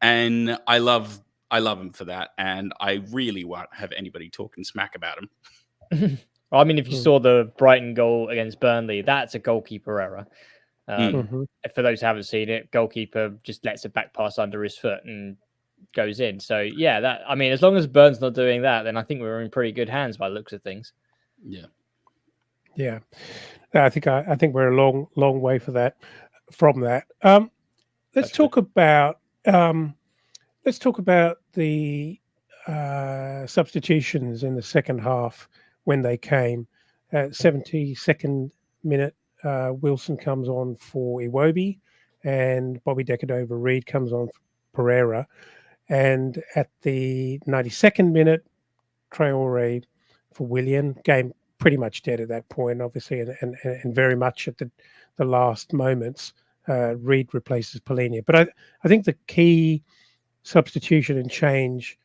And I love him for that. And I really won't have anybody talking smack about him. I mean, if you saw the Brighton goal against Burnley, that's a goalkeeper error. For those who haven't seen it, goalkeeper just lets a back pass under his foot and goes in. So yeah, that, I mean, as long as Burns not doing that, then I think we're in pretty good hands by the looks of things. Yeah. I think we're a long way from that. Let's talk about the substitutions in the second half when they came. 72nd minute, Wilson comes on for Iwobi, and Bobby Decordova-Reid comes on for Pereira. And at the 92nd minute, Traore for Willian. Game pretty much dead at that point, obviously, and very much at the last moments. Reid replaces Polinia. But I think the key substitution and change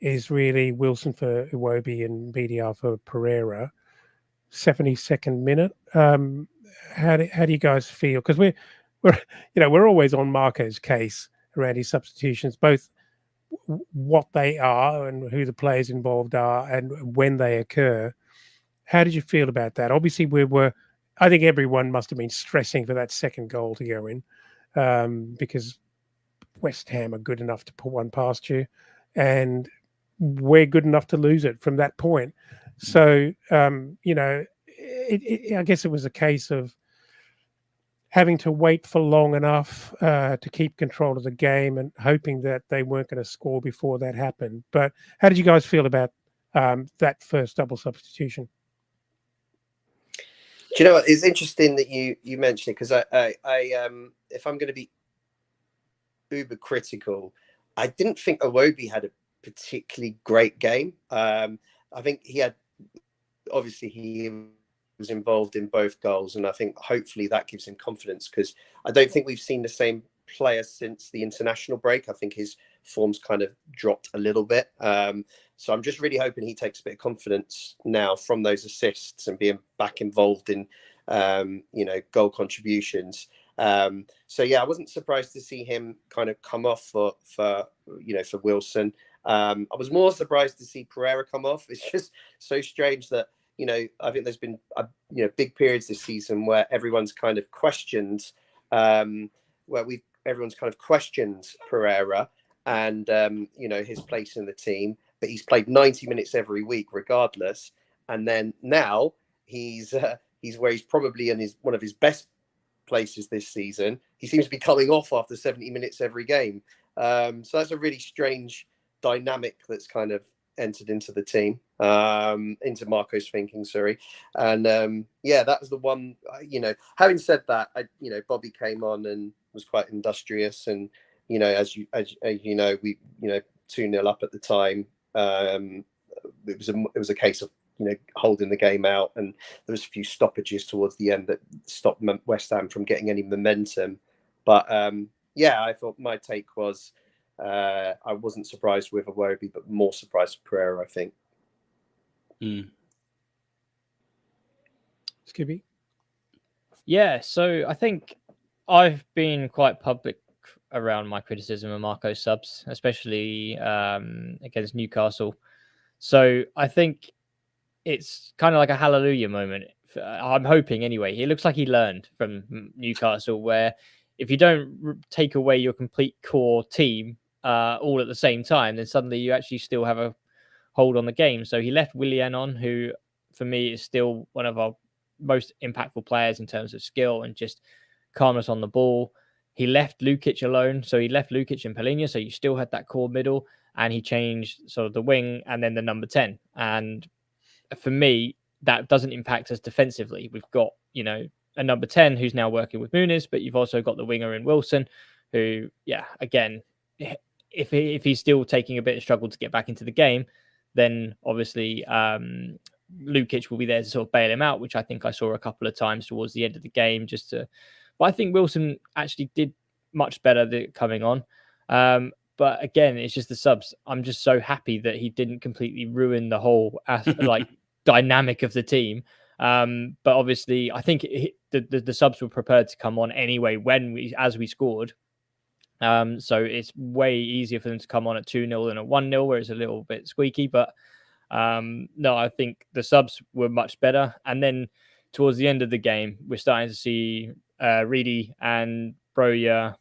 is really Wilson for Iwobi and BDR for Pereira. 72nd minute. How do you guys feel? Because we're always on Marco's case around his substitutions, both what they are and who the players involved are and when they occur. How did you feel about that? Obviously, I think everyone must have been stressing for that second goal to go in, because West Ham are good enough to put one past you, and we're good enough to lose it from that point. So, I guess it was a case of having to wait for long enough to keep control of the game and hoping that they weren't going to score before that happened. But how did you guys feel about that first double substitution? Do you know what? It's interesting that you mentioned it, because I if I'm going to be uber critical, I didn't think Iwobi had a particularly great game. I think he was involved in both goals, and I think hopefully that gives him confidence, because I don't think we've seen the same player since the international break. I think his form's kind of dropped a little bit. So I'm just really hoping he takes a bit of confidence now from those assists and being back involved in, goal contributions. So yeah, I wasn't surprised to see him kind of come off for Wilson. I was more surprised to see Pereira come off. It's just so strange that, I think there's been, big periods this season where everyone's kind of questioned, everyone's kind of questioned Pereira and, his place in the team, but he's played 90 minutes every week regardless. And then now he's where he's probably in one of his best places this season. He seems to be coming off after 70 minutes every game. So that's a really strange dynamic that's kind of entered into the team, into Marco's thinking, sorry. And that was the one, having said that, Bobby came on and was quite industrious, and as you know, we 2-0 up at the time. It was a case of holding the game out, and there was a few stoppages towards the end that stopped West Ham from getting any momentum. But I thought my take was, I wasn't surprised with Iwobi, but more surprised with Pereira, I think. Skibby? Yeah, so I think I've been quite public around my criticism of Marco's subs, especially against Newcastle. So I think it's kind of like a hallelujah moment. I'm hoping anyway. It looks like he learned from Newcastle, where if you don't take away your complete core team all at the same time, then suddenly you actually still have a hold on the game. So he left Willian on, who for me is still one of our most impactful players in terms of skill and just calmness on the ball. He left Lukic alone. So he left Lukic and Polinia. So you still had that core middle, and he changed sort of the wing and then the number 10. And for me, that doesn't impact us defensively. We've got, a number 10 who's now working with Muniz, but you've also got the winger in Wilson, who, again, if he's still taking a bit of struggle to get back into the game, then obviously Lukic will be there to sort of bail him out, which I think I saw a couple of times towards the end of the game. But I think Wilson actually did much better coming on. But again, it's just the subs. I'm just so happy that he didn't completely ruin the whole like dynamic of the team. But obviously, I think the subs were prepared to come on anyway as we scored. So it's way easier for them to come on at 2-0 than at 1-0, where it's a little bit squeaky. But no, I think the subs were much better. And then towards the end of the game, we're starting to see Reedy and Broja,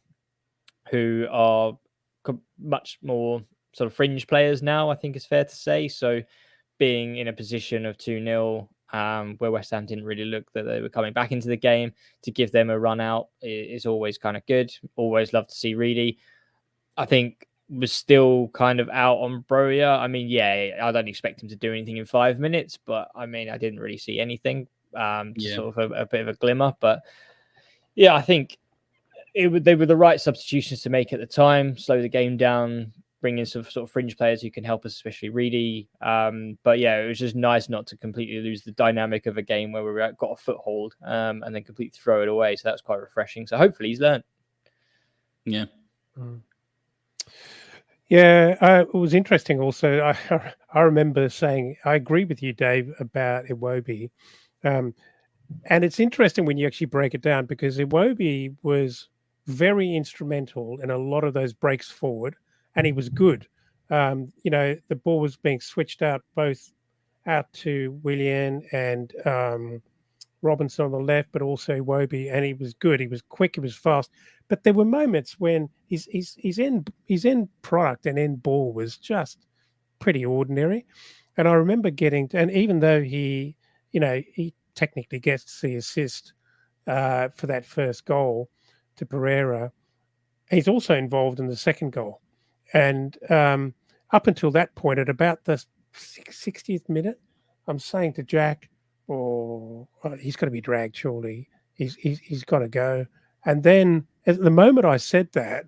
who are much more sort of fringe players now, I think it's fair to say. So being in a position of 2-0, where West Ham didn't really look that they were coming back into the game, to give them a run out is always kind of good. Always love to see Reedy. I think was still kind of out on Broja. I mean, yeah, I don't expect him to do anything in 5 minutes, but I mean, I didn't really see anything. Sort of a bit of a glimmer. But yeah, I think they were the right substitutions to make at the time. Slow the game down, bring in some sort of fringe players who can help us, especially Reedy. But yeah, it was just nice not to completely lose the dynamic of a game where we got a foothold and then completely throw it away. So that was quite refreshing. So hopefully he's learned. Yeah. Yeah, it was interesting also. I remember saying, I agree with you, Dave, about Iwobi. And it's interesting when you actually break it down, because Iwobi was very instrumental in a lot of those breaks forward, and he was good. The ball was being switched out both out to Willian and Robinson on the left, but also Iwobi, and he was good. He was quick. He was fast. But there were moments when his end product and end ball was just pretty ordinary. And I remember and even though he technically gets the assist for that first goal to Pereira, he's also involved in the second goal. And up until that point, at about the 60th minute, I'm saying to Jack, he's got to be dragged, surely. He's got to go. And then at the moment I said that,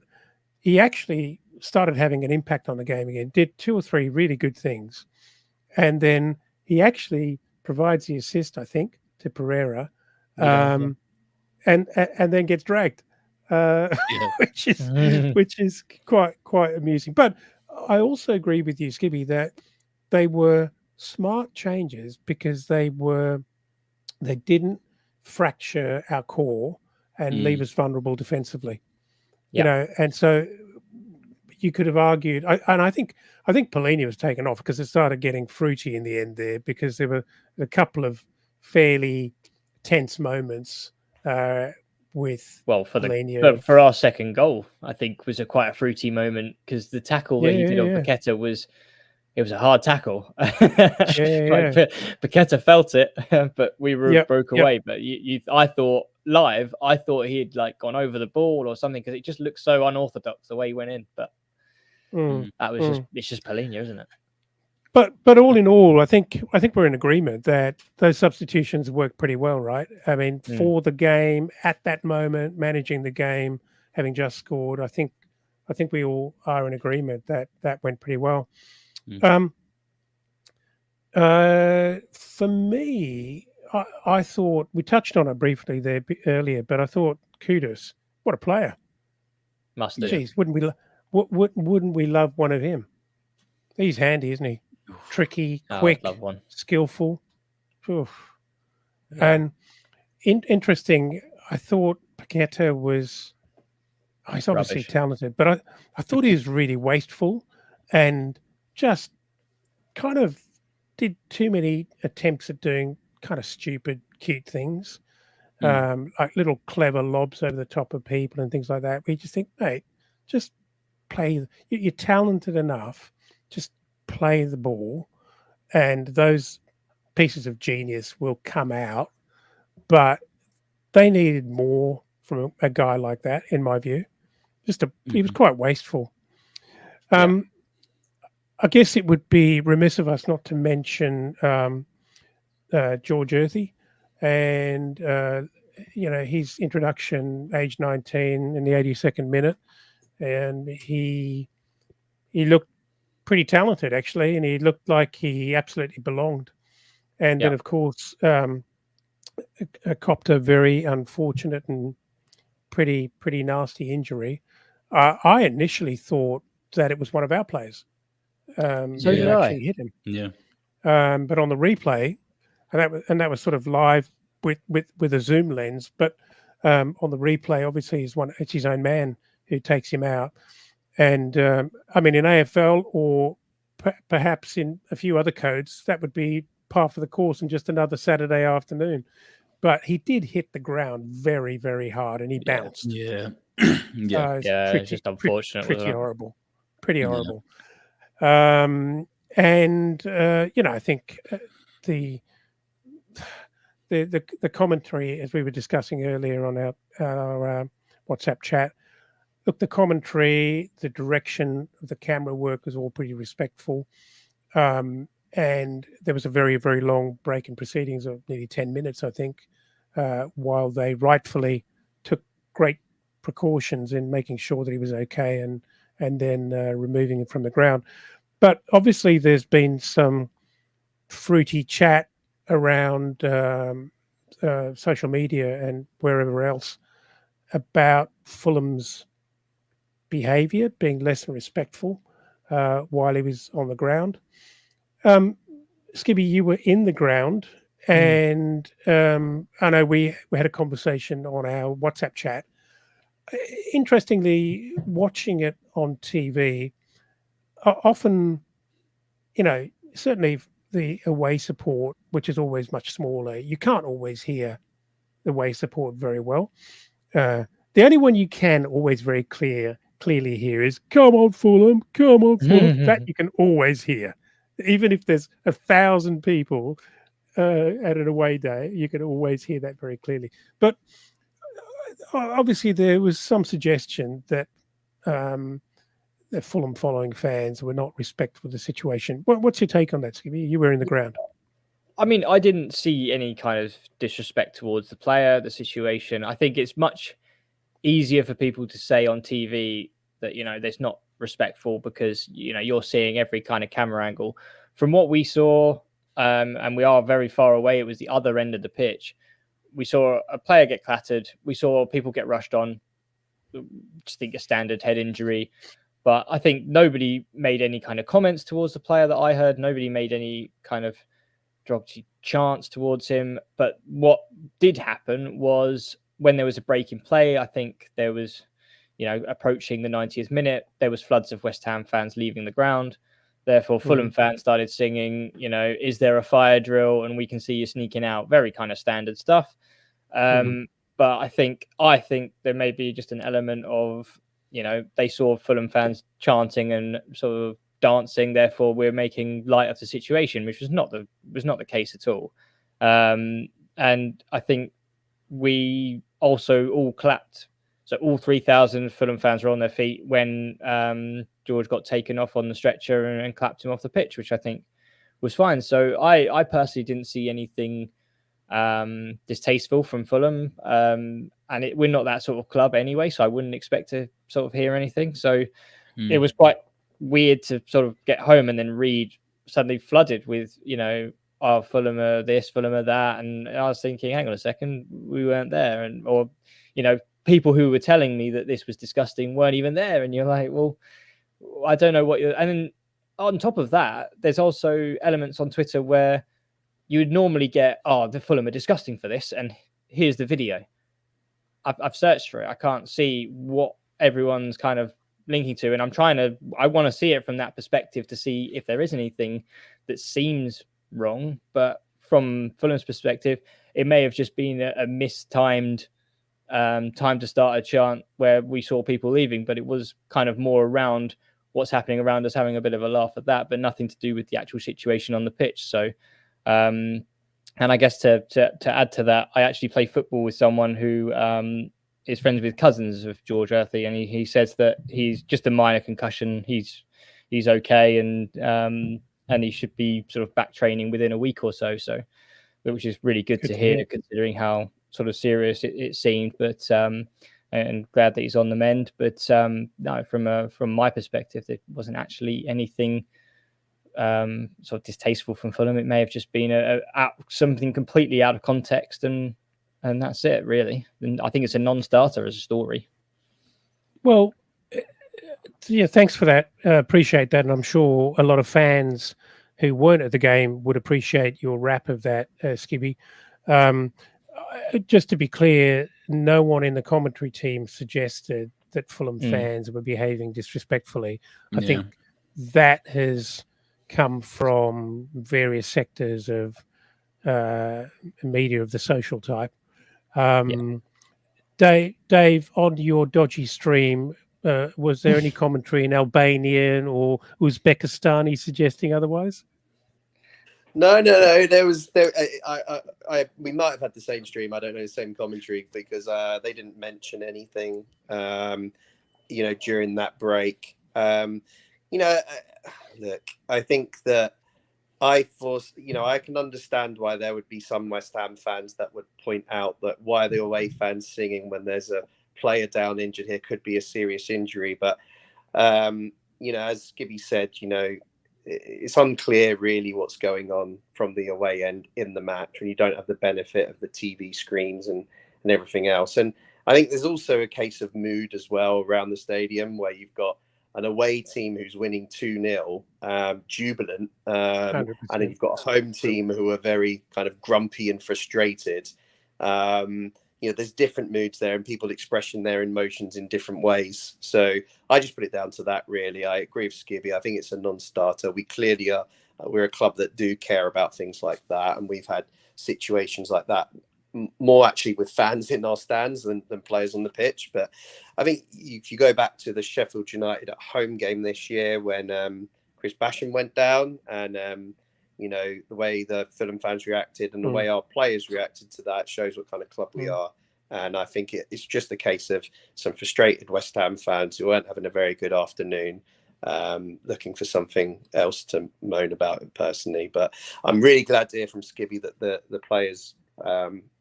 he actually started having an impact on the game again, did 2 or 3 really good things. And then he actually provides the assist, I think, to Pereira, and then gets dragged, which is quite amusing. But I also agree with you, Skibby, that they were smart changes because they didn't fracture our core and leave us vulnerable defensively. And so you could have argued, I think Polini was taken off because it started getting fruity in the end there, because there were a couple of fairly tense moments with Polini. For our second goal, I think was quite a fruity moment, because the tackle that he did on Paqueta was a hard tackle. Paqueta felt it, but we broke away. But I thought he'd like gone over the ball or something, because it just looked so unorthodox the way he went in. But that was it's just Polini, isn't it? But all in all, I think we're in agreement that those substitutions work pretty well, right? I mean, for the game at that moment, managing the game, having just scored, I think we all are in agreement that went pretty well. For me, I thought we touched on it briefly there earlier, but I thought Kudus, what a player! Must do. Jeez, wouldn't we love one of him? He's handy, isn't he? Tricky, quick, skillful. And interesting. I thought Paqueta was. He's obviously talented, but I thought he was really wasteful and just kind of did too many attempts at doing kind of stupid, cute things, like little clever lobs over the top of people and things like that. We just think, mate, just play. You're talented enough. Just play the ball, and those pieces of genius will come out. But they needed more from a guy like that, in my view. He was quite wasteful. I guess it would be remiss of us not to mention George Earthy and his introduction, age 19, in the 82nd minute, and he looked pretty talented actually, and he looked like he absolutely belonged. And then of course copped a very unfortunate and pretty nasty injury. I initially thought that it was one of our players. So who did I. actually hit him. Yeah. But on the replay, and that was sort of live with a zoom lens. But on the replay, obviously, it's his own man who takes him out. And I mean, in AFL or perhaps in a few other codes, that would be par for the course and just another Saturday afternoon. But he did hit the ground very, very hard, and he bounced. Yeah. Yeah. It's just unfortunate. Pretty horrible. Pretty Yeah. horrible. And I think the commentary, as we were discussing earlier on our WhatsApp chat, look, the commentary, the direction of the camera work was all pretty respectful. And there was a very, very long break in proceedings of nearly 10 minutes, I think, while they rightfully took great precautions in making sure that he was okay and then removing him from the ground. But obviously there's been some fruity chat around social media and wherever else about Fulham's behaviour being less than respectful while he was on the ground. Skibby, you were in the ground, and I know we had a conversation on our WhatsApp chat. Interestingly, watching it on TV, often, certainly the away support, which is always much smaller, you can't always hear the away support very well. The only one you can always very clearly hear is "Come on, Fulham! Come on, Fulham!" That you can always hear, even if there's 1,000 people at an away day, you can always hear that very clearly. But obviously, there was some suggestion that the Fulham following fans were not respectful of the situation. What's your take on that, Skibby? You were in the ground. I mean, I didn't see any kind of disrespect towards the player, the situation. I think it's much easier for people to say on TV that, there's not respectful because, you're seeing every kind of camera angle. From what we saw, and we are very far away, it was the other end of the pitch. We saw a player get clattered. We saw people get rushed on. Just think a standard head injury. But I think nobody made any kind of comments towards the player that I heard. Nobody made any kind of derogatory chants towards him. But what did happen was when there was a break in play, I think there was, approaching the 90th minute, there was floods of West Ham fans leaving the ground. Therefore, Fulham fans started singing, "Is there a fire drill? And we can see you sneaking out." Very kind of standard stuff. But I think there may be just an element of, they saw Fulham fans chanting and sort of dancing. Therefore, we're making light of the situation, which was not the case at all. And I think we also all clapped. So all 3,000 Fulham fans were on their feet when George got taken off on the stretcher and clapped him off the pitch, which I think was fine. So I personally didn't see anything distasteful from Fulham. And we're not that sort of club anyway, so I wouldn't expect to sort of hear anything. So it was quite weird to sort of get home and then read suddenly flooded with, Fulham are this, Fulham are that. And I was thinking, hang on a second, we weren't there. Or people who were telling me that this was disgusting weren't even there. And you're like, well, I don't know what and then on top of that, there's also elements on Twitter where you would normally get, the Fulham are disgusting for this, and here's the video. I've searched for it. I can't see what everyone's kind of linking to, and I want to see it from that perspective to see if there is anything that seems wrong. But from Fulham's perspective, it may have just been a mistimed time to start a chant where we saw people leaving, but it was kind of more around what's happening around us, having a bit of a laugh at that, but nothing to do with the actual situation on the pitch. So, and I guess to add to that, I actually play football with someone who is friends with cousins of George Earthy, and he says that he's just a minor concussion. He's okay, and he should be sort of back training within a week or so. So, which is really good to hear, considering how sort of serious it seemed. But and glad that he's on the mend. But no, from my perspective, there wasn't actually anything sort of distasteful from Fulham. It may have just been something completely out of context, and that's it, really. And I think it's a non-starter as a story. Well, Yeah, thanks for that. Appreciate that, and I'm sure a lot of fans who weren't at the game would appreciate your wrap of that, Skibby. Um, just to be clear, no one in the commentary team suggested that Fulham fans were behaving disrespectfully. I think that has come from various sectors of media of the social type. Dave, on your dodgy stream, was there any commentary in Albanian or Uzbekistani suggesting otherwise? No. We might have had the same stream. I don't know, the same commentary, because they didn't mention anything, during that break. Look, I think that I can understand why there would be some West Ham fans that would point out that why are the away fans singing when there's a player down injured here, could be a serious injury. But, as Gibby said, it's unclear really what's going on from the away end in the match when you don't have the benefit of the TV screens and everything else. And I think there's also a case of mood as well around the stadium, where you've got an away team who's winning 2-0, jubilant, and then you've got a home team who are very kind of grumpy and frustrated. There's different moods there and people expressing their emotions in different ways. So I just put it down to that, really. I agree with Skibby. I think it's a non-starter. We clearly are. We're a club that do care about things like that, and we've had situations like that more actually with fans in our stands than players on the pitch. But I think if you go back to the Sheffield United at home game this year when Chris Basham went down, and the way the Fulham fans reacted and the way our players reacted to that shows what kind of club we are. And I think it's just a case of some frustrated West Ham fans who weren't having a very good afternoon, looking for something else to moan about personally. But I'm really glad to hear from Skibby that the players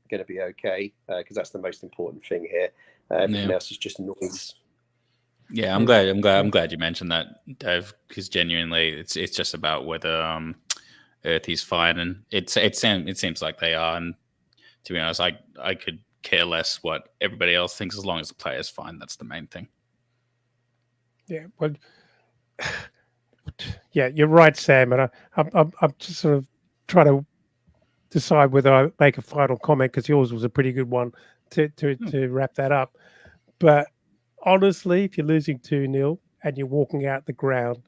going to be okay, because that's the most important thing here. Everything else is just noise. Yeah, I'm glad you mentioned that, Dave, because genuinely it's just about whether Earthy's fine, and it seems like they are. And to be honest, I could care less what everybody else thinks as long as the player's fine. That's the main thing. Yeah, well, yeah, you're right, Sam, and I'm just sort of trying to decide whether I make a final comment, because yours was a pretty good one to wrap that up. But honestly, if you're losing 2-0 and you're walking out the ground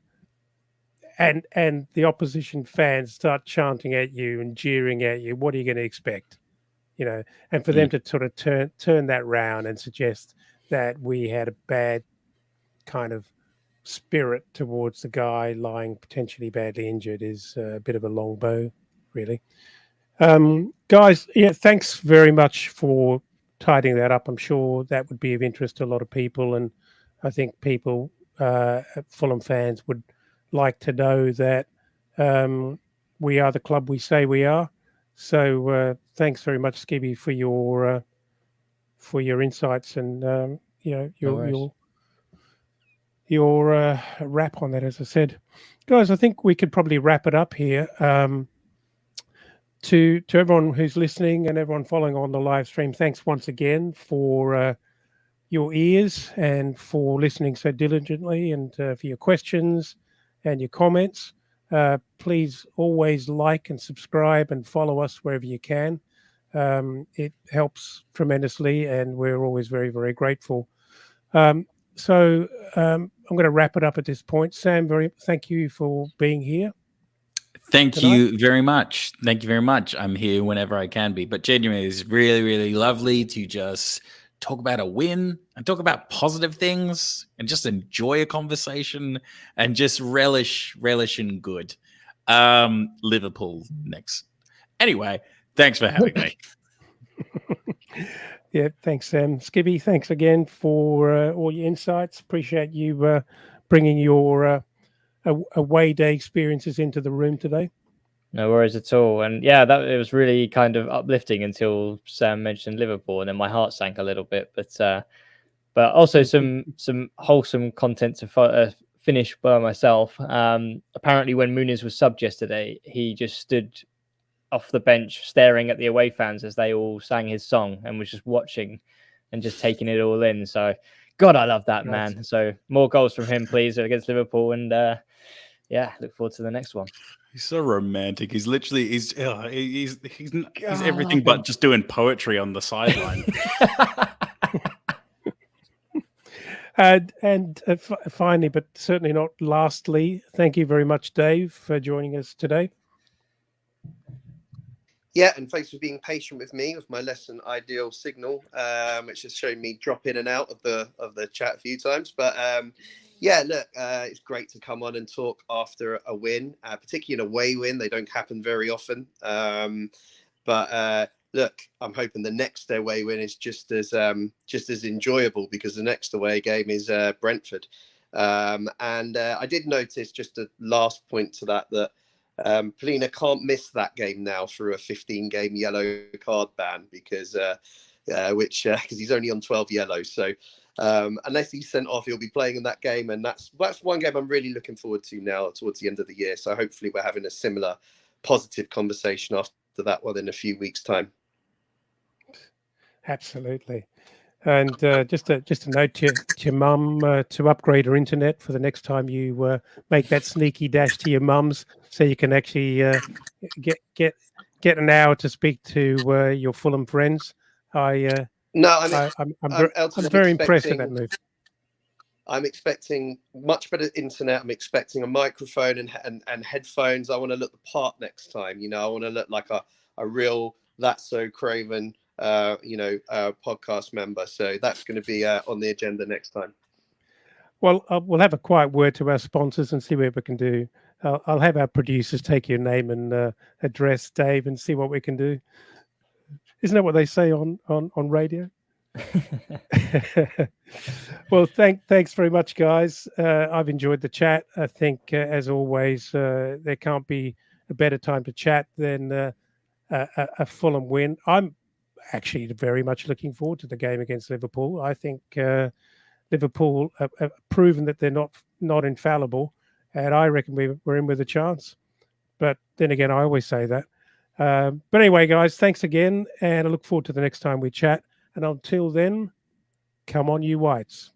and the opposition fans start chanting at you and jeering at you, what are you going to expect? And for them to sort of turn that round and suggest that we had a bad kind of spirit towards the guy lying potentially badly injured is a bit of a long bow, really. Guys, yeah, thanks very much for tidying that up. I'm sure that would be of interest to a lot of people, and I think people, Fulham fans, would like to know that we are the club we say we are. So thanks very much, Skibby, for your insights and your wrap on that. As I said, guys, I think we could probably wrap it up here. To everyone who's listening and everyone following on the live stream, thanks once again for your ears and for listening so diligently, and for your questions and your comments. Please always like and subscribe and follow us wherever you can. It helps tremendously, and we're always very, very grateful. So I'm going to wrap it up at this point. Sam, thank you for being here. Thank you very much. Thank you very much. I'm here whenever I can be. But genuinely, it's really, really lovely to just talk about a win and talk about positive things and just enjoy a conversation and just relish in good. Liverpool next. Anyway, thanks for having me. Yeah, thanks, Sam. Skibby, thanks again for all your insights. Appreciate you bringing your away day experiences into the room today. No worries at all. And yeah, it was really kind of uplifting until Sam mentioned Liverpool, and then my heart sank a little bit. But also some wholesome content to finish by myself. Apparently, when Muniz was subbed yesterday, he just stood off the bench staring at the away fans as they all sang his song and was just watching and just taking it all in. So God, I love that Nice. man. So more goals from him, please, against Liverpool. And yeah, look forward to the next one. He's so romantic. He's literally he's everything but just doing poetry on the sideline. Finally, but certainly not lastly, thank you very much, Dave, for joining us today. Yeah, and thanks for being patient with me with my less than ideal signal, which has shown me drop in and out of the chat a few times. But yeah, look, it's great to come on and talk after a win, particularly an away win. They don't happen very often. But look, I'm hoping the next away win is just as enjoyable, because the next away game is Brentford. And I did notice, just a last point to that Polina can't miss that game now through a 15-game yellow card ban, because he's only on 12 yellows. So unless he's sent off, he'll be playing in that game, and that's one game I'm really looking forward to now towards the end of the year. So hopefully we're having a similar positive conversation after that one in a few weeks' time. Absolutely. And just a note to your mum to upgrade her internet for the next time you make that sneaky dash to your mum's, so you can actually get an hour to speak to your Fulham friends. I'm very impressed with that move. I'm expecting much better internet. I'm expecting a microphone and headphones. I want to look the part next time. I want to look like a real That's So Craven podcast member. So that's going to be on the agenda next time. Well, we'll have a quiet word to our sponsors and see what we can do. I'll have our producers take your name and address, Dave, and see what we can do. Isn't that what they say on radio? Well, thanks very much, guys. I've enjoyed the chat. I think, as always, there can't be a better time to chat than a Fulham win. I'm actually very much looking forward to the game against Liverpool. I think Liverpool have proven that they're not infallible, and I reckon we're in with a chance. But then again, I always say that. But anyway, guys, thanks again, and I look forward to the next time we chat. And until then, come on, you Whites.